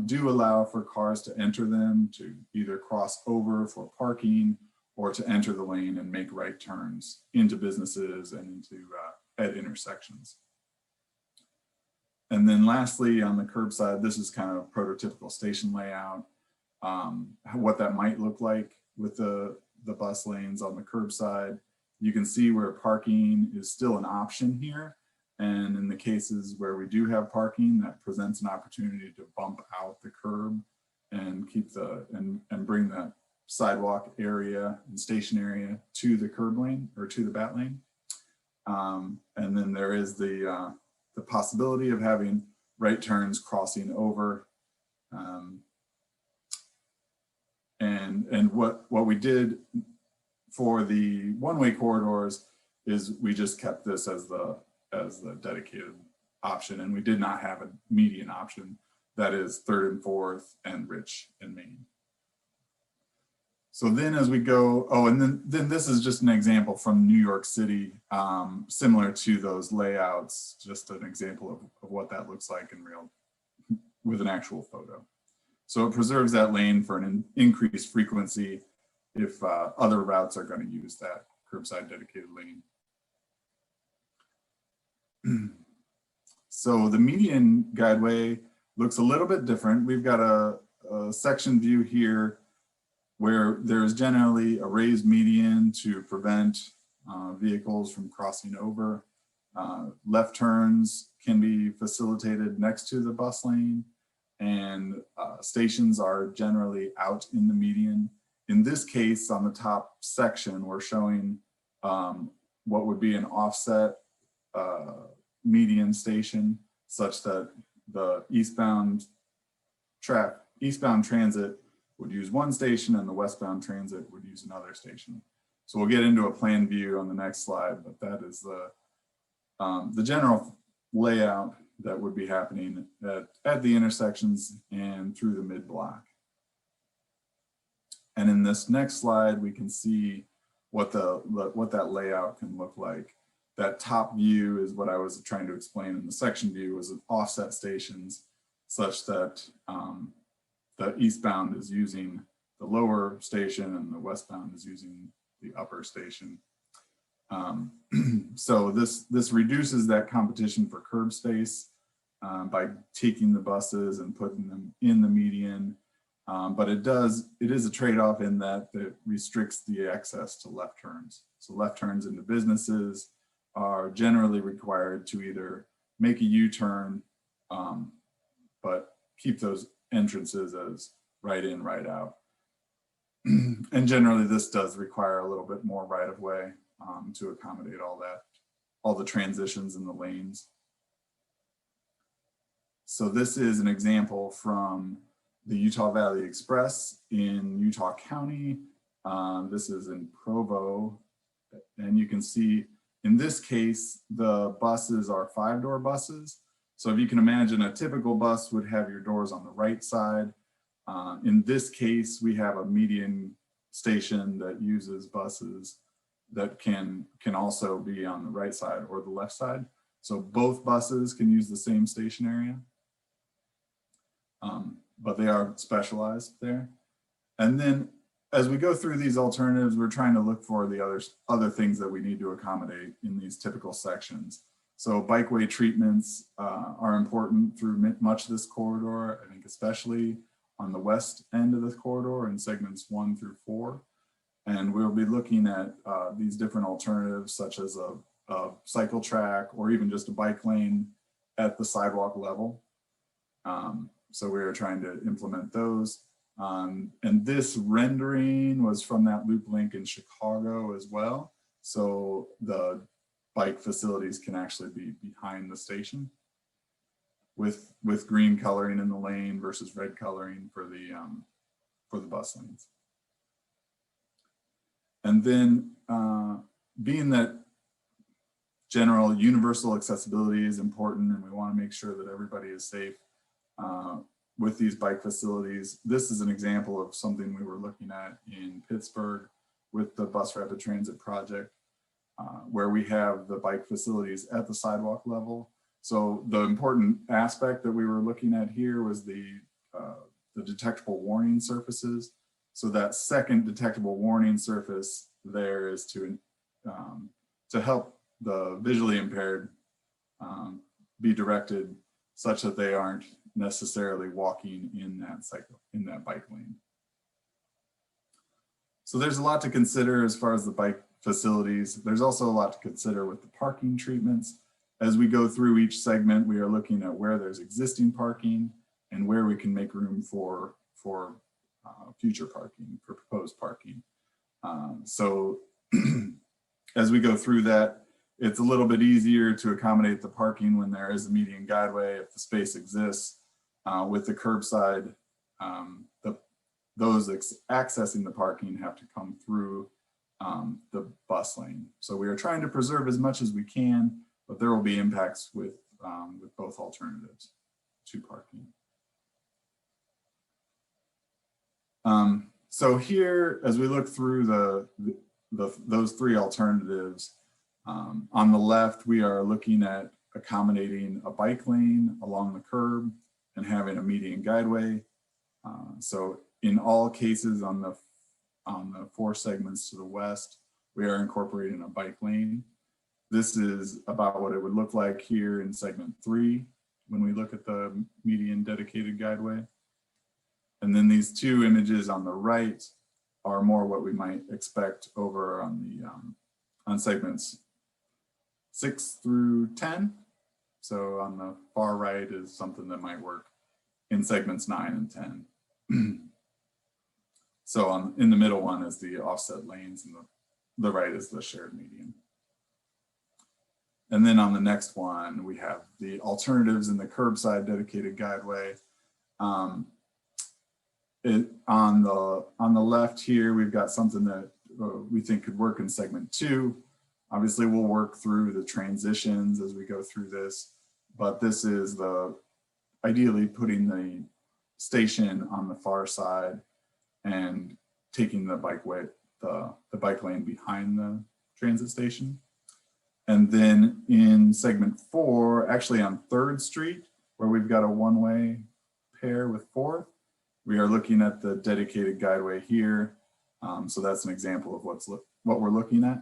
do allow for cars to enter them, to either cross over for parking or to enter the lane and make right turns into businesses and into at intersections. And then lastly, on the curbside, this is kind of a prototypical station layout, what that might look like with the bus lanes on the curbside. You can see where parking is still an option here. And in the cases where we do have parking, that presents an opportunity to bump out the curb and keep and bring that sidewalk area and station area to the curb lane or to the bat lane. And then there is the possibility of having right turns crossing over. And what we did for the one-way corridors is we just kept this as the dedicated option, and we did not have a median option that is 3rd and 4th and Rich and Main. So then as we go, and then this is just an example from New York City, similar to those layouts, just an example of what that looks like in real, with an actual photo. So it preserves that lane for an increased frequency if other routes are going to use that curbside dedicated lane. So the median guideway looks a little bit different. We've got a section view here where there's generally a raised median to prevent vehicles from crossing over. Left turns can be facilitated next to the bus lane, and stations are generally out in the median. In this case, on the top section, we're showing what would be an offset median station, such that the eastbound transit would use one station and the westbound transit would use another station. So we'll get into a plan view on the next slide, but that is the general layout that would be happening at the intersections and through the mid-block. And in this next slide, we can see what that layout can look like. That top view is what I was trying to explain in the section view, was offset stations such that the eastbound is using the lower station and the westbound is using the upper station. So this reduces that competition for curb space by taking the buses and putting them in the median. But it is a trade-off in that it restricts the access to left turns. So left turns into businesses are generally required to either make a U-turn, but keep those entrances as right in, right out. And generally this does require a little bit more right of way to accommodate all the transitions in the lanes. So this is an example from the Utah Valley Express in Utah County. This is in Provo. And you can see in this case, the buses are 5-door buses. So if you can imagine, a typical bus would have your doors on the right side. In this case, we have a median station that uses buses that can also be on the right side or the left side. So both buses can use the same station area, but they are specialized there. And then as we go through these alternatives, we're trying to look for the other things that we need to accommodate in these typical sections. So bikeway treatments are important through much of this corridor, I think especially on the west end of this corridor in segments 1 through 4. And we'll be looking at these different alternatives such as a cycle track or even just a bike lane at the sidewalk level. So we are trying to implement those. And this rendering was from that loop link in Chicago as well. So the bike facilities can actually be behind the station with green coloring in the lane versus red coloring for the bus lanes. And then being that general universal accessibility is important and we want to make sure that everybody is safe with these bike facilities. This is an example of something we were looking at in Pittsburgh with the Bus Rapid Transit project, where we have the bike facilities at the sidewalk level. So the important aspect that we were looking at here was the detectable warning surfaces. So that second detectable warning surface there is to help the visually impaired be directed such that they aren't necessarily walking in that bike lane. So there's a lot to consider as far as the bike facilities. There's also a lot to consider with the parking treatments. As we go through each segment, we are looking at where there's existing parking and where we can make room for future parking, for proposed parking. So as we go through that, it's a little bit easier to accommodate the parking when there is a median guideway, if the space exists. With the curbside, those accessing the parking have to come through the bus lane. So we are trying to preserve as much as we can, but there will be impacts with both alternatives to parking. So here, as we look through those three alternatives, on the left, we are looking at accommodating a bike lane along the curb and having a median guideway. So in all cases on the 4 segments to the west, we are incorporating a bike lane. This is about what it would look like here in segment 3 when we look at the median dedicated guideway. And then these 2 images on the right are more what we might expect over on segments 6 through 10. So on the far right is something that might work in segments 9 and 10. So in the middle one is the offset lanes and the right is the shared median. And then on the next one, we have the alternatives in the curbside dedicated guideway. On the left here, we've got something that we think could work in segment 2. Obviously, we'll work through the transitions as we go through this, but this is ideally putting the station on the far side and taking the bikeway, the bike lane behind the transit station. And then in segment 4, actually on 3rd Street, where we've got a one-way pair with 4th, we are looking at the dedicated guideway here. So that's an example of what we're looking at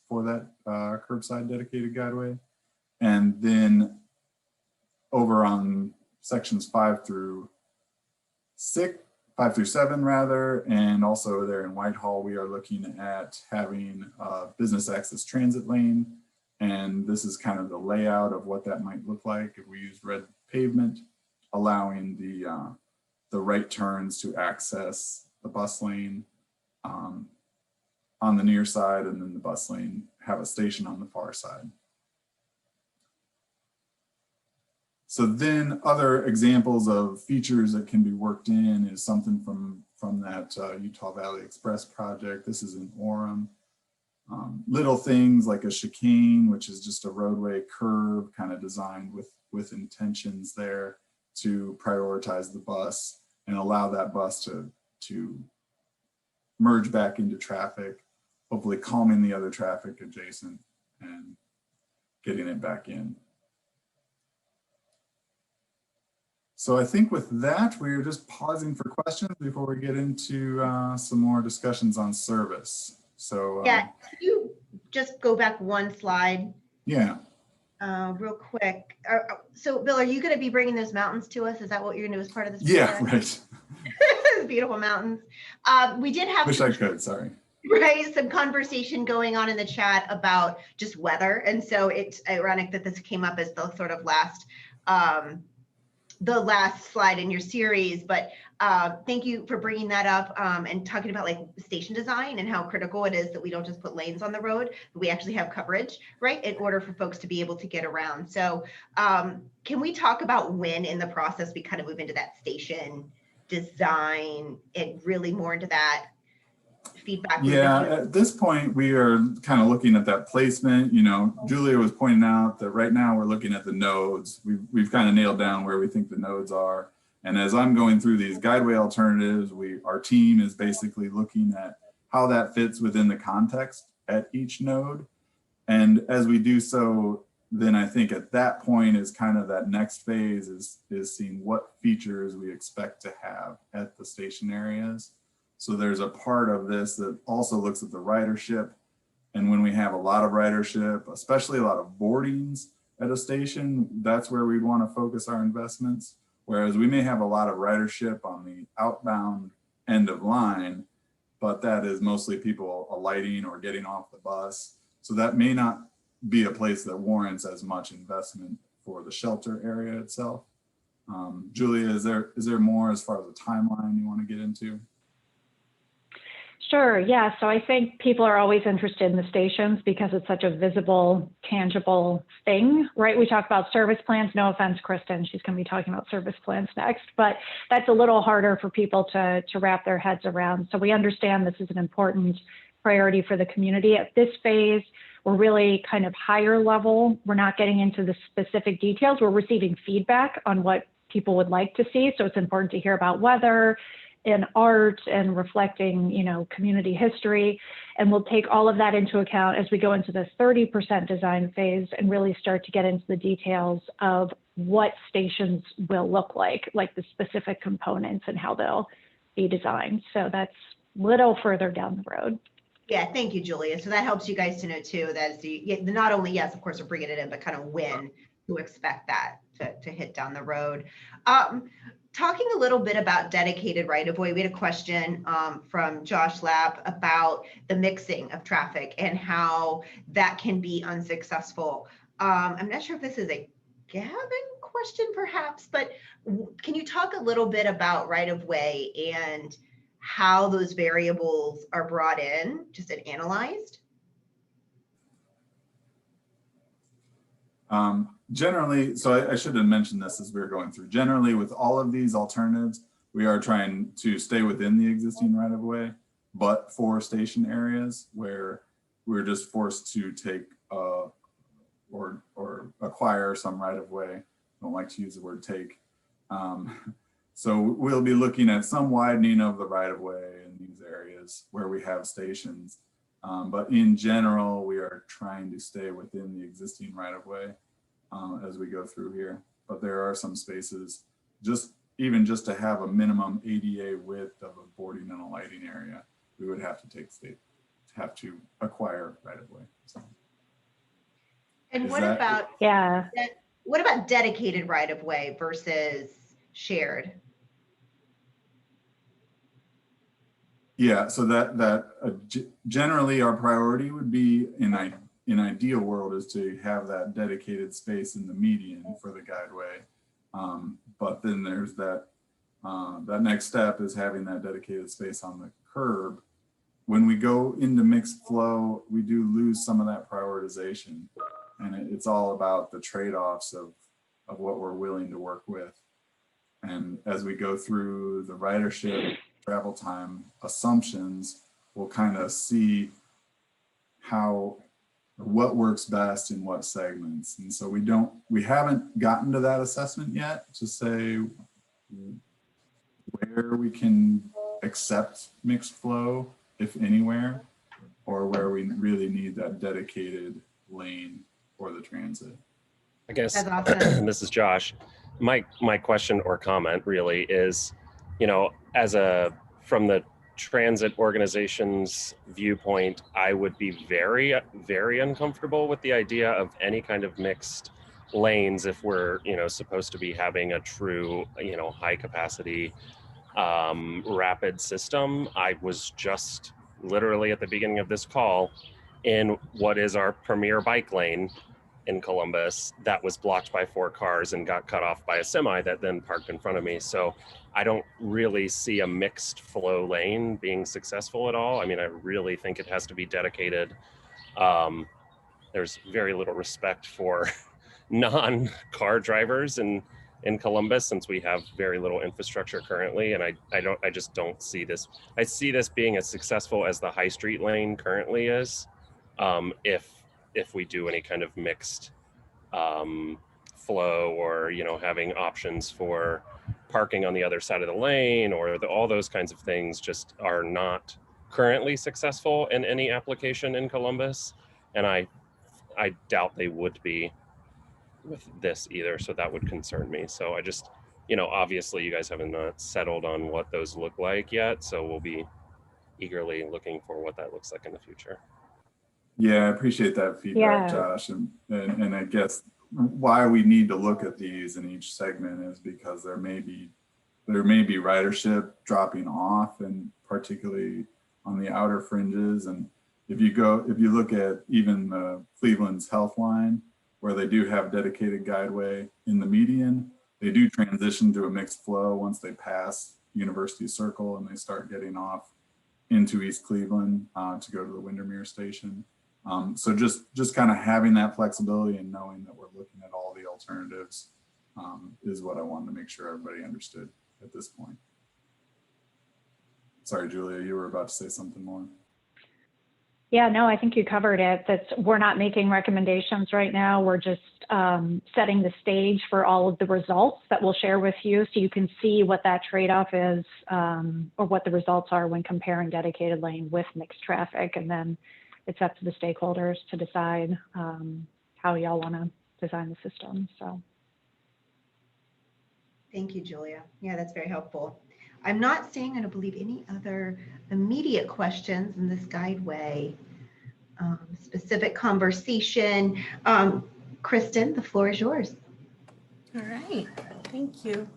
for that curbside dedicated guideway. And then over on sections 5 through 7 rather, and also there in Whitehall, we are looking at having a business access transit lane. And this is kind of the layout of what that might look like if we use red pavement, allowing the right turns to access the bus lane on the near side, and then the bus lane have a station on the far side. So then other examples of features that can be worked in is something from that Utah Valley Express project. This is in Orem. Little things like a chicane, which is just a roadway curve kind of designed with intentions there to prioritize the bus and allow that bus to merge back into traffic, hopefully calming the other traffic adjacent and getting it back in. So I think with that, we're just pausing for questions before we get into some more discussions on service. So Yeah, can you just go back one slide? Yeah. Real quick. So Bill, are you going to be bringing those mountains to us? Is that what you're going to do as part of this? Yeah, project? Right. Beautiful mountains. We did have. Wish I could, sorry. Right, some conversation going on in the chat about just weather. And so it's ironic that this came up as the sort of last slide in your series, but thank you for bringing that up and talking about like station design and how critical it is that we don't just put lanes on the road, but we actually have coverage, right, in order for folks to be able to get around. So can we talk about when in the process we kind of move into that station design and really more into that feedback? Yeah, at this point, we are kind of looking at that placement. You know, Julia was pointing out that right now we're looking at the nodes. We've kind of nailed down where we think the nodes are. And as I'm going through these guideway alternatives, our team is basically looking at how that fits within the context at each node. And as we do so, then I think at that point is kind of that next phase is seeing what features we expect to have at the station areas. So there's a part of this that also looks at the ridership. And when we have a lot of ridership, especially a lot of boardings at a station, that's where we want to focus our investments. Whereas we may have a lot of ridership on the outbound end of line, but that is mostly people alighting or getting off the bus. So that may not be a place that warrants as much investment for the shelter area itself. Julia, is there more as far as the timeline you want to get into? Sure, yeah. So I think people are always interested in the stations because it's such a visible, tangible thing, right? We talk about service plans. No offense, Kristen, she's going to be talking about service plans next, but that's a little harder for people to wrap their heads around. So we understand this is an important priority for the community. At this phase, we're really kind of higher level. We're not getting into the specific details. We're receiving feedback on what people would like to see. So it's important to hear about weather and art and reflecting, you know, community history. And we'll take all of that into account as we go into the 30% design phase and really start to get into the details of what stations will look like the specific components and how they'll be designed. So that's a little further down the road. Yeah, thank you, Julia. So that helps you guys to know too, that not only, yes, of course, we're bringing it in, but kind of when to expect that to hit down the road. Talking a little bit about dedicated right-of-way, we had a question from Josh Lapp about the mixing of traffic and how that can be unsuccessful. I'm not sure if this is a Gavin question perhaps, but can you talk a little bit about right-of-way and how those variables are brought in, just and analyzed? Generally, so I should have mentioned this as we were going through. Generally, with all of these alternatives, we are trying to stay within the existing right-of-way, but for station areas where we're just forced to take or acquire some right-of-way, don't like to use the word take. So we'll be looking at some widening of the right of way in these areas where we have stations. But in general, we are trying to stay within the existing right of way as we go through here. But there are some spaces, even just to have a minimum ADA width of a boarding and a lighting area, we would have to acquire right of way. So. And Is what that- about, Yeah. what about dedicated right of way versus shared? Yeah, so generally our priority would be in ideal world is to have that dedicated space in the median for the guideway. But then there's that next step is having that dedicated space on the curb. When we go into mixed flow, we do lose some of that prioritization, and it's all about the trade-offs of what we're willing to work with. And as we go through the ridership travel time assumptions, we'll kind of see what works best in what segments. And so we haven't gotten to that assessment yet to say where we can accept mixed flow, if anywhere, or where we really need that dedicated lane for the transit. I guess That's awesome. this is Josh. My question or comment really is, from the transit organization's viewpoint, I would be very, very uncomfortable with the idea of any kind of mixed lanes if we're, supposed to be having a true, high capacity rapid system. I was just literally at the beginning of this call in what is our premier bike lane in Columbus that was blocked by 4 cars and got cut off by a semi that then parked in front of me. So I don't really see a mixed flow lane being successful at all. I mean, I really think it has to be dedicated. There's very little respect for non-car drivers in Columbus, since we have very little infrastructure currently. And I just don't see this. I see this being as successful as the high street lane currently is, if we do any kind of mixed flow, or having options for parking on the other side of the lane, or all those kinds of things just are not currently successful in any application in Columbus. And I doubt they would be with this either. So that would concern me. So I just, obviously you guys haven't settled on what those look like yet. So we'll be eagerly looking for what that looks like in the future. Yeah, I appreciate that feedback, Josh. And I guess why we need to look at these in each segment is because there may be ridership dropping off, and particularly on the outer fringes. And if you look at even the Cleveland's Health line, where they do have dedicated guideway in the median, they do transition to a mixed flow once they pass University Circle and they start getting off into East Cleveland to go to the Windermere station. So just kind of having that flexibility and knowing that we're looking at all the alternatives is what I wanted to make sure everybody understood at this point. Sorry, Julia, you were about to say something more. Yeah, no, I think you covered it. We're not making recommendations right now. We're just setting the stage for all of the results that we'll share with you, so you can see what that trade-off is, or what the results are when comparing dedicated lane with mixed traffic. And then it's up to the stakeholders to decide how y'all want to design the system. So. Thank you, Julia. Yeah, that's very helpful. I'm not seeing, I don't believe, any other immediate questions in this guideway specific conversation. Kristen, the floor is yours. All right, thank you.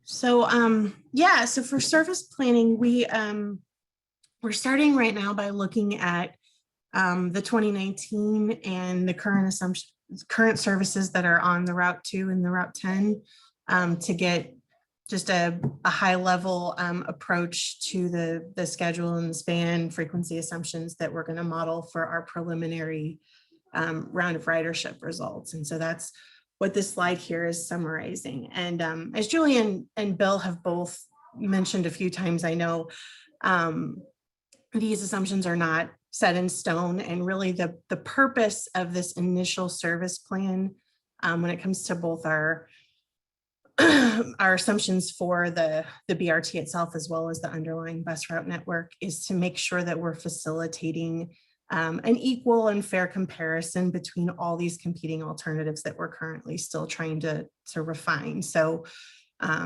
So so for service planning, we're starting right now by looking at the 2019 and the current services that are on the Route 2 and the Route 10 to get just a high level approach to the schedule and the span frequency assumptions that we're going to model for our preliminary round of ridership results. And so that's what this slide here is summarizing. And as Julian and Bill have both mentioned a few times, I know these assumptions are not set in stone, and really the purpose of this initial service plan when it comes to both our our assumptions for the BRT itself, as well as the underlying bus route network, is to make sure that we're facilitating an equal and fair comparison between all these competing alternatives that we're currently still trying to refine. So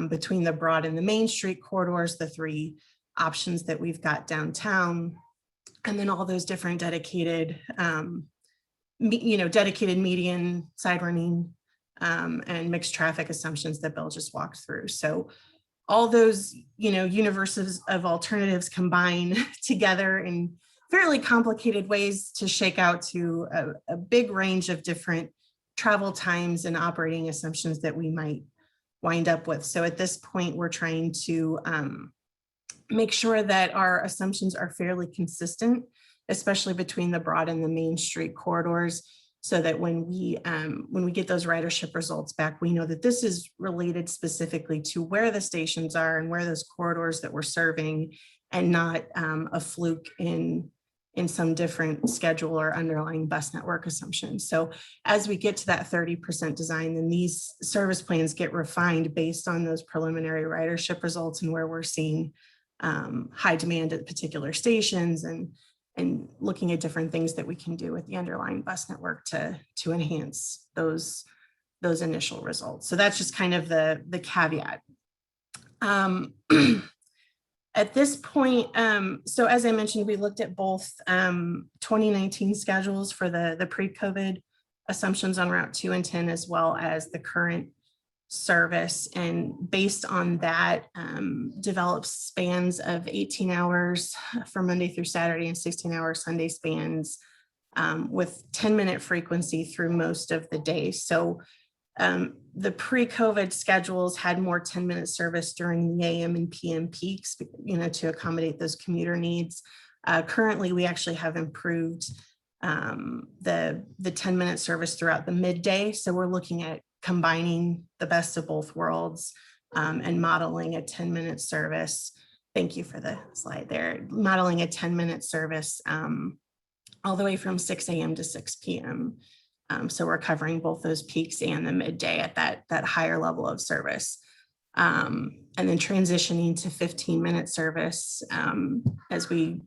between the Broad and the Main Street corridors, the 3 options that we've got downtown, and then all those different dedicated, dedicated median, side running, and mixed traffic assumptions that Bill just walked through. So all those, universes of alternatives combine together in fairly complicated ways to shake out to a big range of different travel times and operating assumptions that we might wind up with. So at this point, we're trying to make sure that our assumptions are fairly consistent, especially between the Broad and the Main Street corridors, so that when we get those ridership results back, we know that this is related specifically to where the stations are and where those corridors that we're serving, and not a fluke in some different schedule or underlying bus network assumptions. So as we get to that 30% design, then these service plans get refined based on those preliminary ridership results and where we're seeing high demand at particular stations, and looking at different things that we can do with the underlying bus network to enhance those initial results. So that's just kind of the caveat. At this point, so as I mentioned, we looked at both 2019 schedules for the pre-COVID assumptions on Route 2 and 10, as well as the current service. And based on that, developed spans of 18 hours for Monday through Saturday and 16-hour Sunday spans with 10-minute frequency through most of the day. So the pre-COVID schedules had more 10-minute service during the AM and PM peaks, to accommodate those commuter needs. Currently, we actually have improved the 10-minute service throughout the midday. So we're looking at combining the best of both worlds and modeling a 10-minute service. Thank you for the slide there. Modeling a 10-minute service all the way from 6 a.m. to 6 p.m. So we're covering both those peaks and the midday at that higher level of service. And then transitioning to 15-minute service as we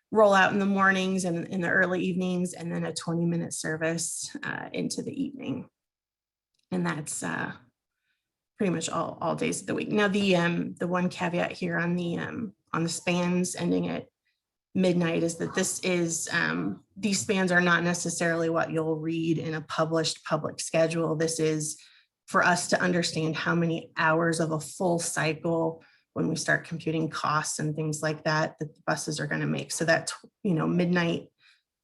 roll out in the mornings and in the early evenings, and then a 20-minute service into the evening. And that's pretty much all days of the week. Now, the one caveat here on the spans ending at midnight is that this is these spans are not necessarily what you'll read in a published public schedule. This is for us to understand how many hours of a full cycle, when we start computing costs and things like that, that the buses are going to make. So that midnight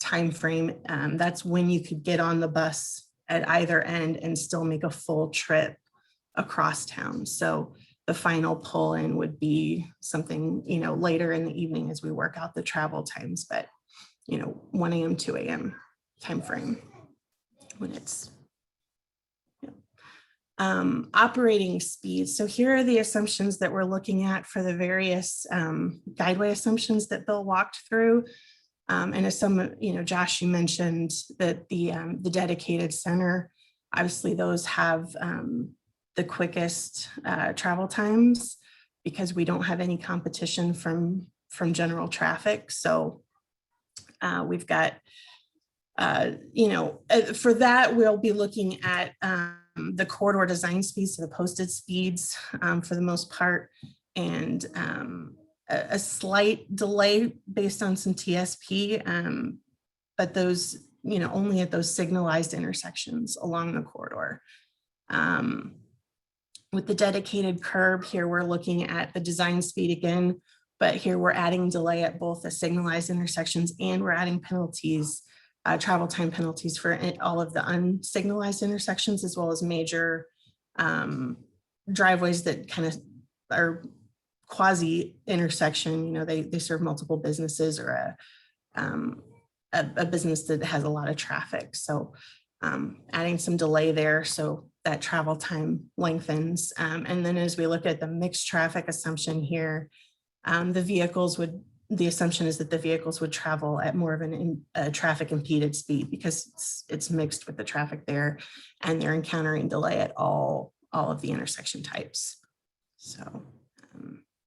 time frame, that's when you could get on the bus at either end and still make a full trip across town. So the final pull in would be something, later in the evening as we work out the travel times, but 1 a.m., 2 a.m. time frame when it's operating speeds. So here are the assumptions that we're looking at for the various Guideway assumptions that Bill walked through. And as some, Josh, you mentioned that the dedicated center, obviously those have the quickest travel times because we don't have any competition from general traffic. So we've got, for that, we'll be looking at the corridor design speeds, so the posted speeds for the most part, and a slight delay based on some TSP, but those, only at those signalized intersections along the corridor. With the dedicated curb here, we're looking at the design speed again, but here we're adding delay at both the signalized intersections, and we're adding penalties, travel time penalties for all of the unsignalized intersections, as well as major driveways that kind of are quasi intersection. They serve multiple businesses, or a business that has a lot of traffic. So adding some delay there so that travel time lengthens. And then as we look at the mixed traffic assumption here, the vehicles would the assumption is that the vehicles would travel at more of a traffic impeded speed because it's mixed with the traffic there, and they're encountering delay at all of the intersection types. So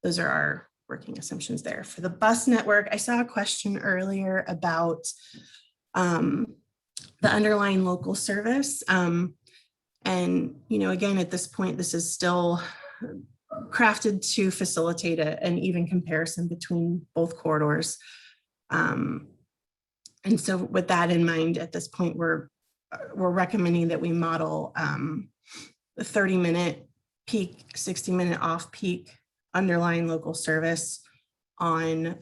those are our working assumptions there. For the bus network, I saw a question earlier about the underlying local service. And, again, at this point, this is still crafted to facilitate an even comparison between both corridors. And so with that in mind, at this point, we're recommending that we model a 30-minute peak, 60-minute off-peak underlying local service on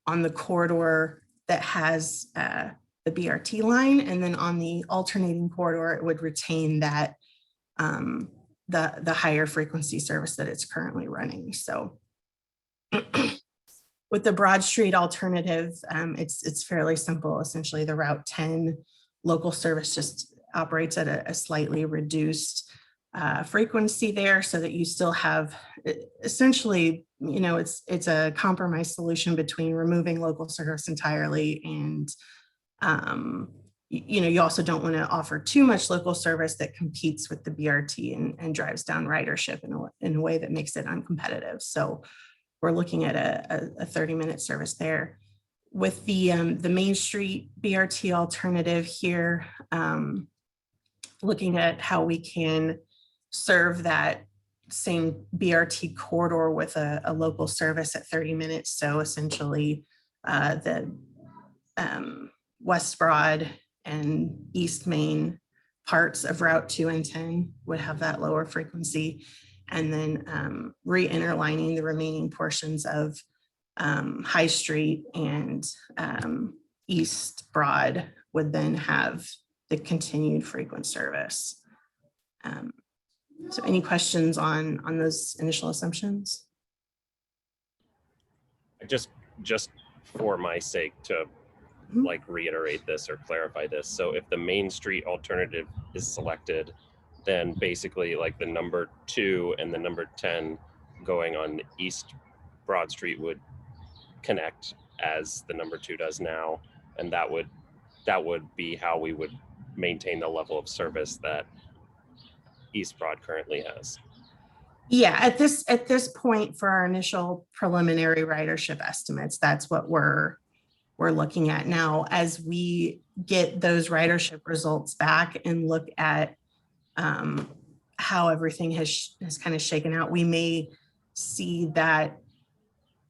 the corridor that has the BRT line, and then on the alternating corridor, it would retain that the higher frequency service that it's currently running. So with the Broad Street alternative, it's fairly simple. Essentially, the Route 10 local service just operates at a slightly reduced frequency there, so that you still have essentially, it's a compromise solution between removing local service entirely and you also don't want to offer too much local service that competes with the BRT and drives down ridership in a way that makes it uncompetitive. So we're looking at a 30-minute service there. With the Main Street BRT alternative here, looking at how we can serve that same BRT corridor with a local service at 30 minutes. So essentially the West Broad and East Main parts of Route 2 and 10 would have that lower frequency. And then re-interlining the remaining portions of High Street and East Broad would then have the continued frequent service. So any questions on those initial assumptions? Just for my sake to like reiterate this or clarify this. So if the Main Street alternative is selected, then basically like the number 2 and the number 10 going on East Broad Street would connect as the number 2 does now. And that would be how we would maintain the level of service that East Broad currently has. Yeah, at this point for our initial preliminary ridership estimates, that's what we're looking at now. As we get those ridership results back and look at how everything has kind of shaken out, we may see that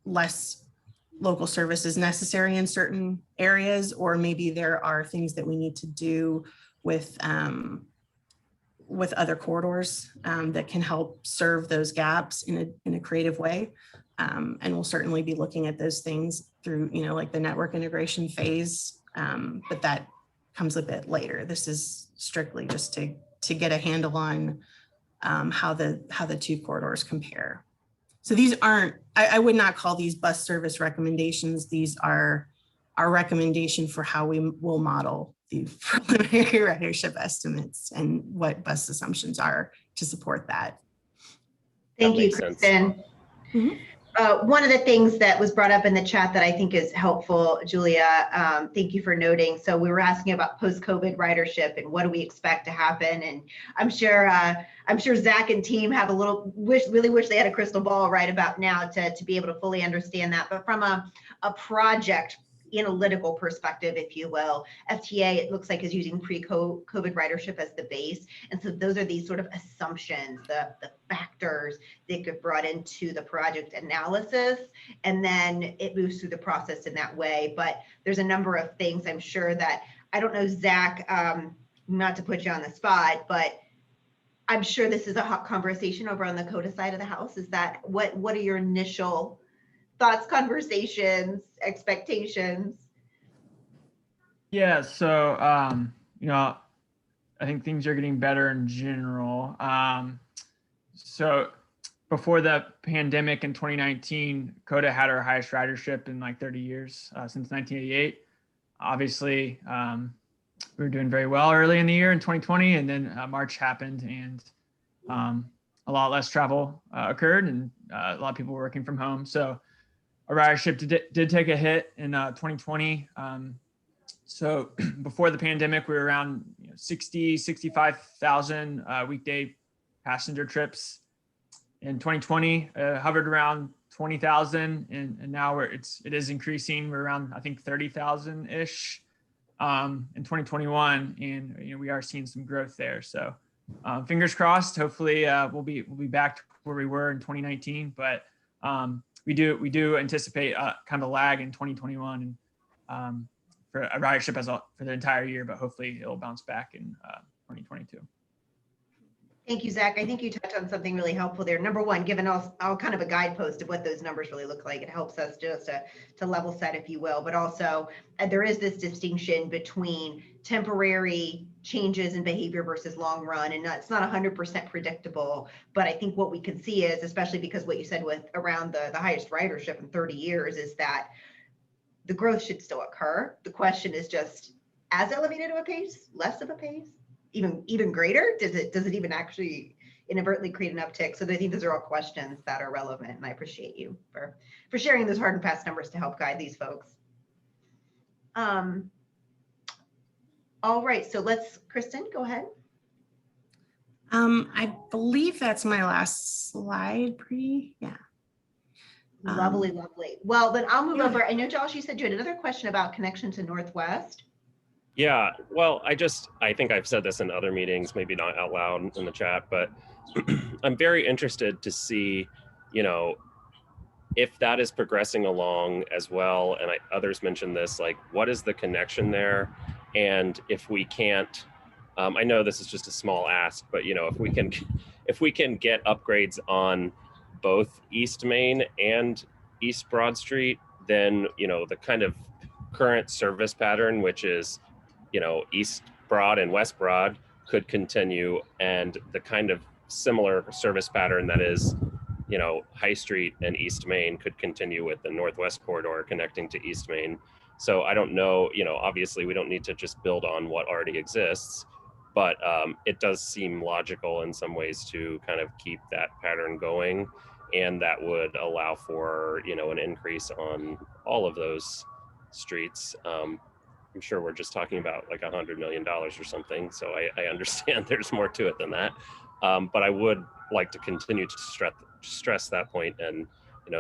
less local service is necessary in certain areas, or maybe there are things that we need to do with other corridors that can help serve those gaps in a creative way. And we'll certainly be looking at those things through, like the network integration phase, but that comes a bit later. This is strictly just to get a handle on how the two corridors compare. So these aren't, I would not call these bus service recommendations. These are our recommendation for how we will model the preliminary ridership estimates and what bus assumptions are to support that. Thank you, Kristen. One of the things that was brought up in the chat that I think is helpful, Julia, thank you for noting. So we were asking about post-COVID ridership and what do we expect to happen. And I'm sure Zach and team have really wish they had a crystal ball right about now to be able to fully understand that. But from a project analytical perspective, if you will, FTA, it looks like, is using pre-COVID ridership as the base. And so those are these sort of assumptions, the factors that get brought into the project analysis, and then it moves through the process in that way. But there's a number of things I'm sure that, I don't know, Zach, not to put you on the spot, but I'm sure this is a hot conversation over on the CODA side of the house. Is that, what are your initial thoughts, conversations, expectations? Yeah, so I think things are getting better in general. So before the pandemic in 2019, CODA had our highest ridership in like 30 years since 1988. Obviously, we were doing very well early in the year in 2020, and then March happened, and a lot less travel occurred, and a lot of people were working from home. So our ridership did take a hit in 2020. So before the pandemic, we were around 65,000 weekday passenger trips. In 2020, hovered around 20,000, and now it is increasing. We're around, I think, 30,000 ish in 2021, and we are seeing some growth there. So fingers crossed. Hopefully, we'll be back to where we were in 2019. But we do anticipate kind of a lag in 2021 and for a ridership for the entire year. But hopefully, it'll bounce back in 2022. Thank you, Zach. I think you touched on something really helpful there. Number one, giving us all kind of a guidepost of what those numbers really look like. It helps us just to level set, if you will, but also there is this distinction between temporary changes in behavior versus long run. And it's not 100% predictable, but I think what we can see is, especially because what you said with around the highest ridership in 30 years, is that the growth should still occur. The question is just as elevated of a pace, less of a pace? Even greater? Does it even actually inadvertently create an uptick? So I think those are all questions that are relevant, and I appreciate you for sharing those hard and fast numbers to help guide these folks. All right, so Kristen, go ahead. I believe that's my last slide, Yeah. Lovely. Well, then I'll move over. I know, Josh, you said you had another question about connection to Northwest. Yeah, well, I think I've said this in other meetings, maybe not out loud in the chat, but I'm very interested to see, if that is progressing along as well. And others mentioned this, like, what is the connection there? And if we can't, I know this is just a small ask, but if we can get upgrades on both East Main and East Broad Street, then, the kind of current service pattern, which is East Broad and West Broad, could continue, and the kind of similar service pattern that is, High Street and East Main could continue with the Northwest corridor connecting to East Main. So I don't know, obviously we don't need to just build on what already exists, but it does seem logical in some ways to kind of keep that pattern going, and that would allow for, an increase on all of those streets. I'm sure we're just talking about like $100 million or something. So I understand there's more to it than that. But I would like to continue to stress that point and,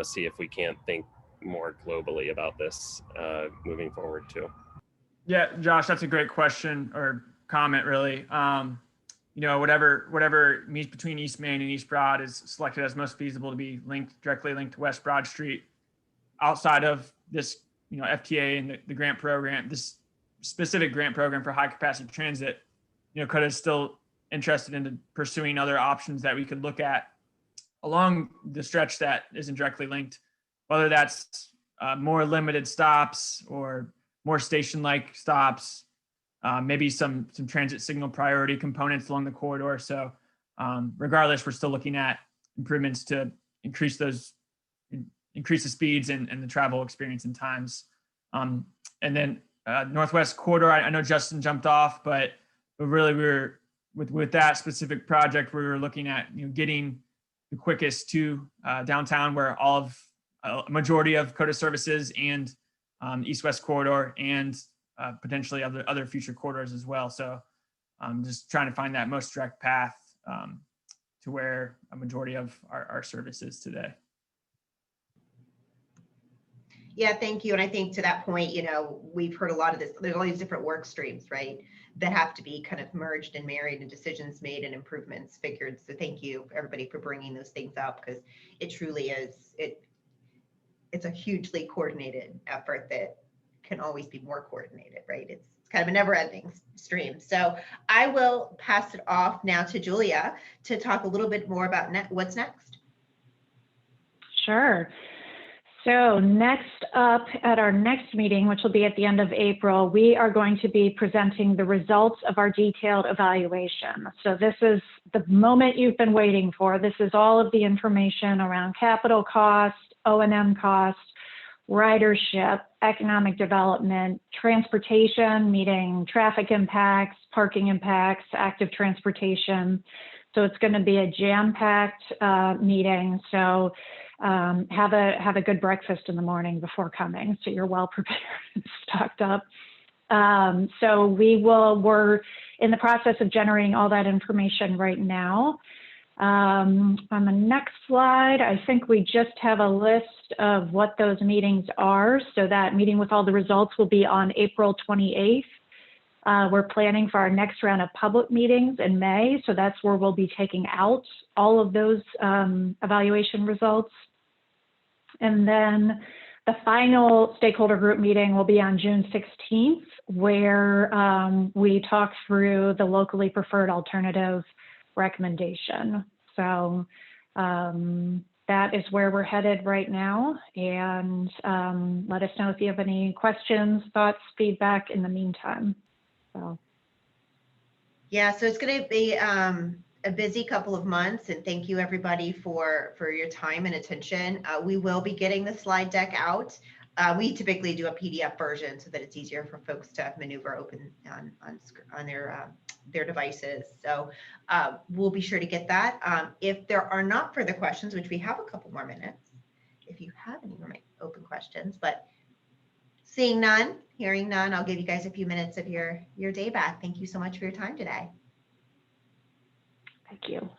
see if we can't think more globally about this moving forward too. Yeah, Josh, that's a great question or comment, really. Whatever meets between East Main and East Broad is selected as most feasible to be directly linked to West Broad Street outside of this, FTA and the grant program, this specific grant program for high capacity transit. COTA is still interested in pursuing other options that we could look at along the stretch that isn't directly linked, whether that's more limited stops or more station-like stops, maybe some transit signal priority components along the corridor. So regardless, we're still looking at improvements to increase the speeds and the travel experience and times. And then Northwest corridor, I know Justin jumped off, but really we were with that specific project, we were looking at getting the quickest to downtown, where all of a majority of COTA services and East-West corridor and potentially other future corridors as well. So just trying to find that most direct path to where a majority of our service is today. Yeah, thank you. And I think to that point, we've heard a lot of this. There's all these different work streams, right, that have to be kind of merged and married and decisions made and improvements figured. So thank you, everybody, for bringing those things up, because it truly is, it's a hugely coordinated effort that can always be more coordinated, right? It's kind of a never-ending stream. So I will pass it off now to Julia to talk a little bit more about what's next. Sure. So next up at our next meeting, which will be at the end of April, we are going to be presenting the results of our detailed evaluation. So this is the moment you've been waiting for. This is all of the information around capital costs, O&M costs, ridership, economic development, transportation, meeting traffic impacts, parking impacts, active transportation. So it's going to be a jam-packed meeting. So have a good breakfast in the morning before coming, so you're well prepared and stocked up. So we're in the process of generating all that information right now. On the next slide, I think we just have a list of what those meetings are. So that meeting with all the results will be on April 28th. We're planning for our next round of public meetings in May. So that's where we'll be taking out all of those evaluation results. And then the final stakeholder group meeting will be on June 16th, where we talk through the locally preferred alternative recommendation. So that is where we're headed right now. And let us know if you have any questions, thoughts, feedback in the meantime. So. Yeah, so it's going to be a busy couple of months, and thank you everybody for your time and attention. We will be getting the slide deck out. We typically do a PDF version so that it's easier for folks to maneuver open on their devices. So we'll be sure to get that. If there are not further questions, which we have a couple more minutes, if you have any open questions, but seeing none, hearing none, I'll give you guys a few minutes of your day back. Thank you so much for your time today. Thank you.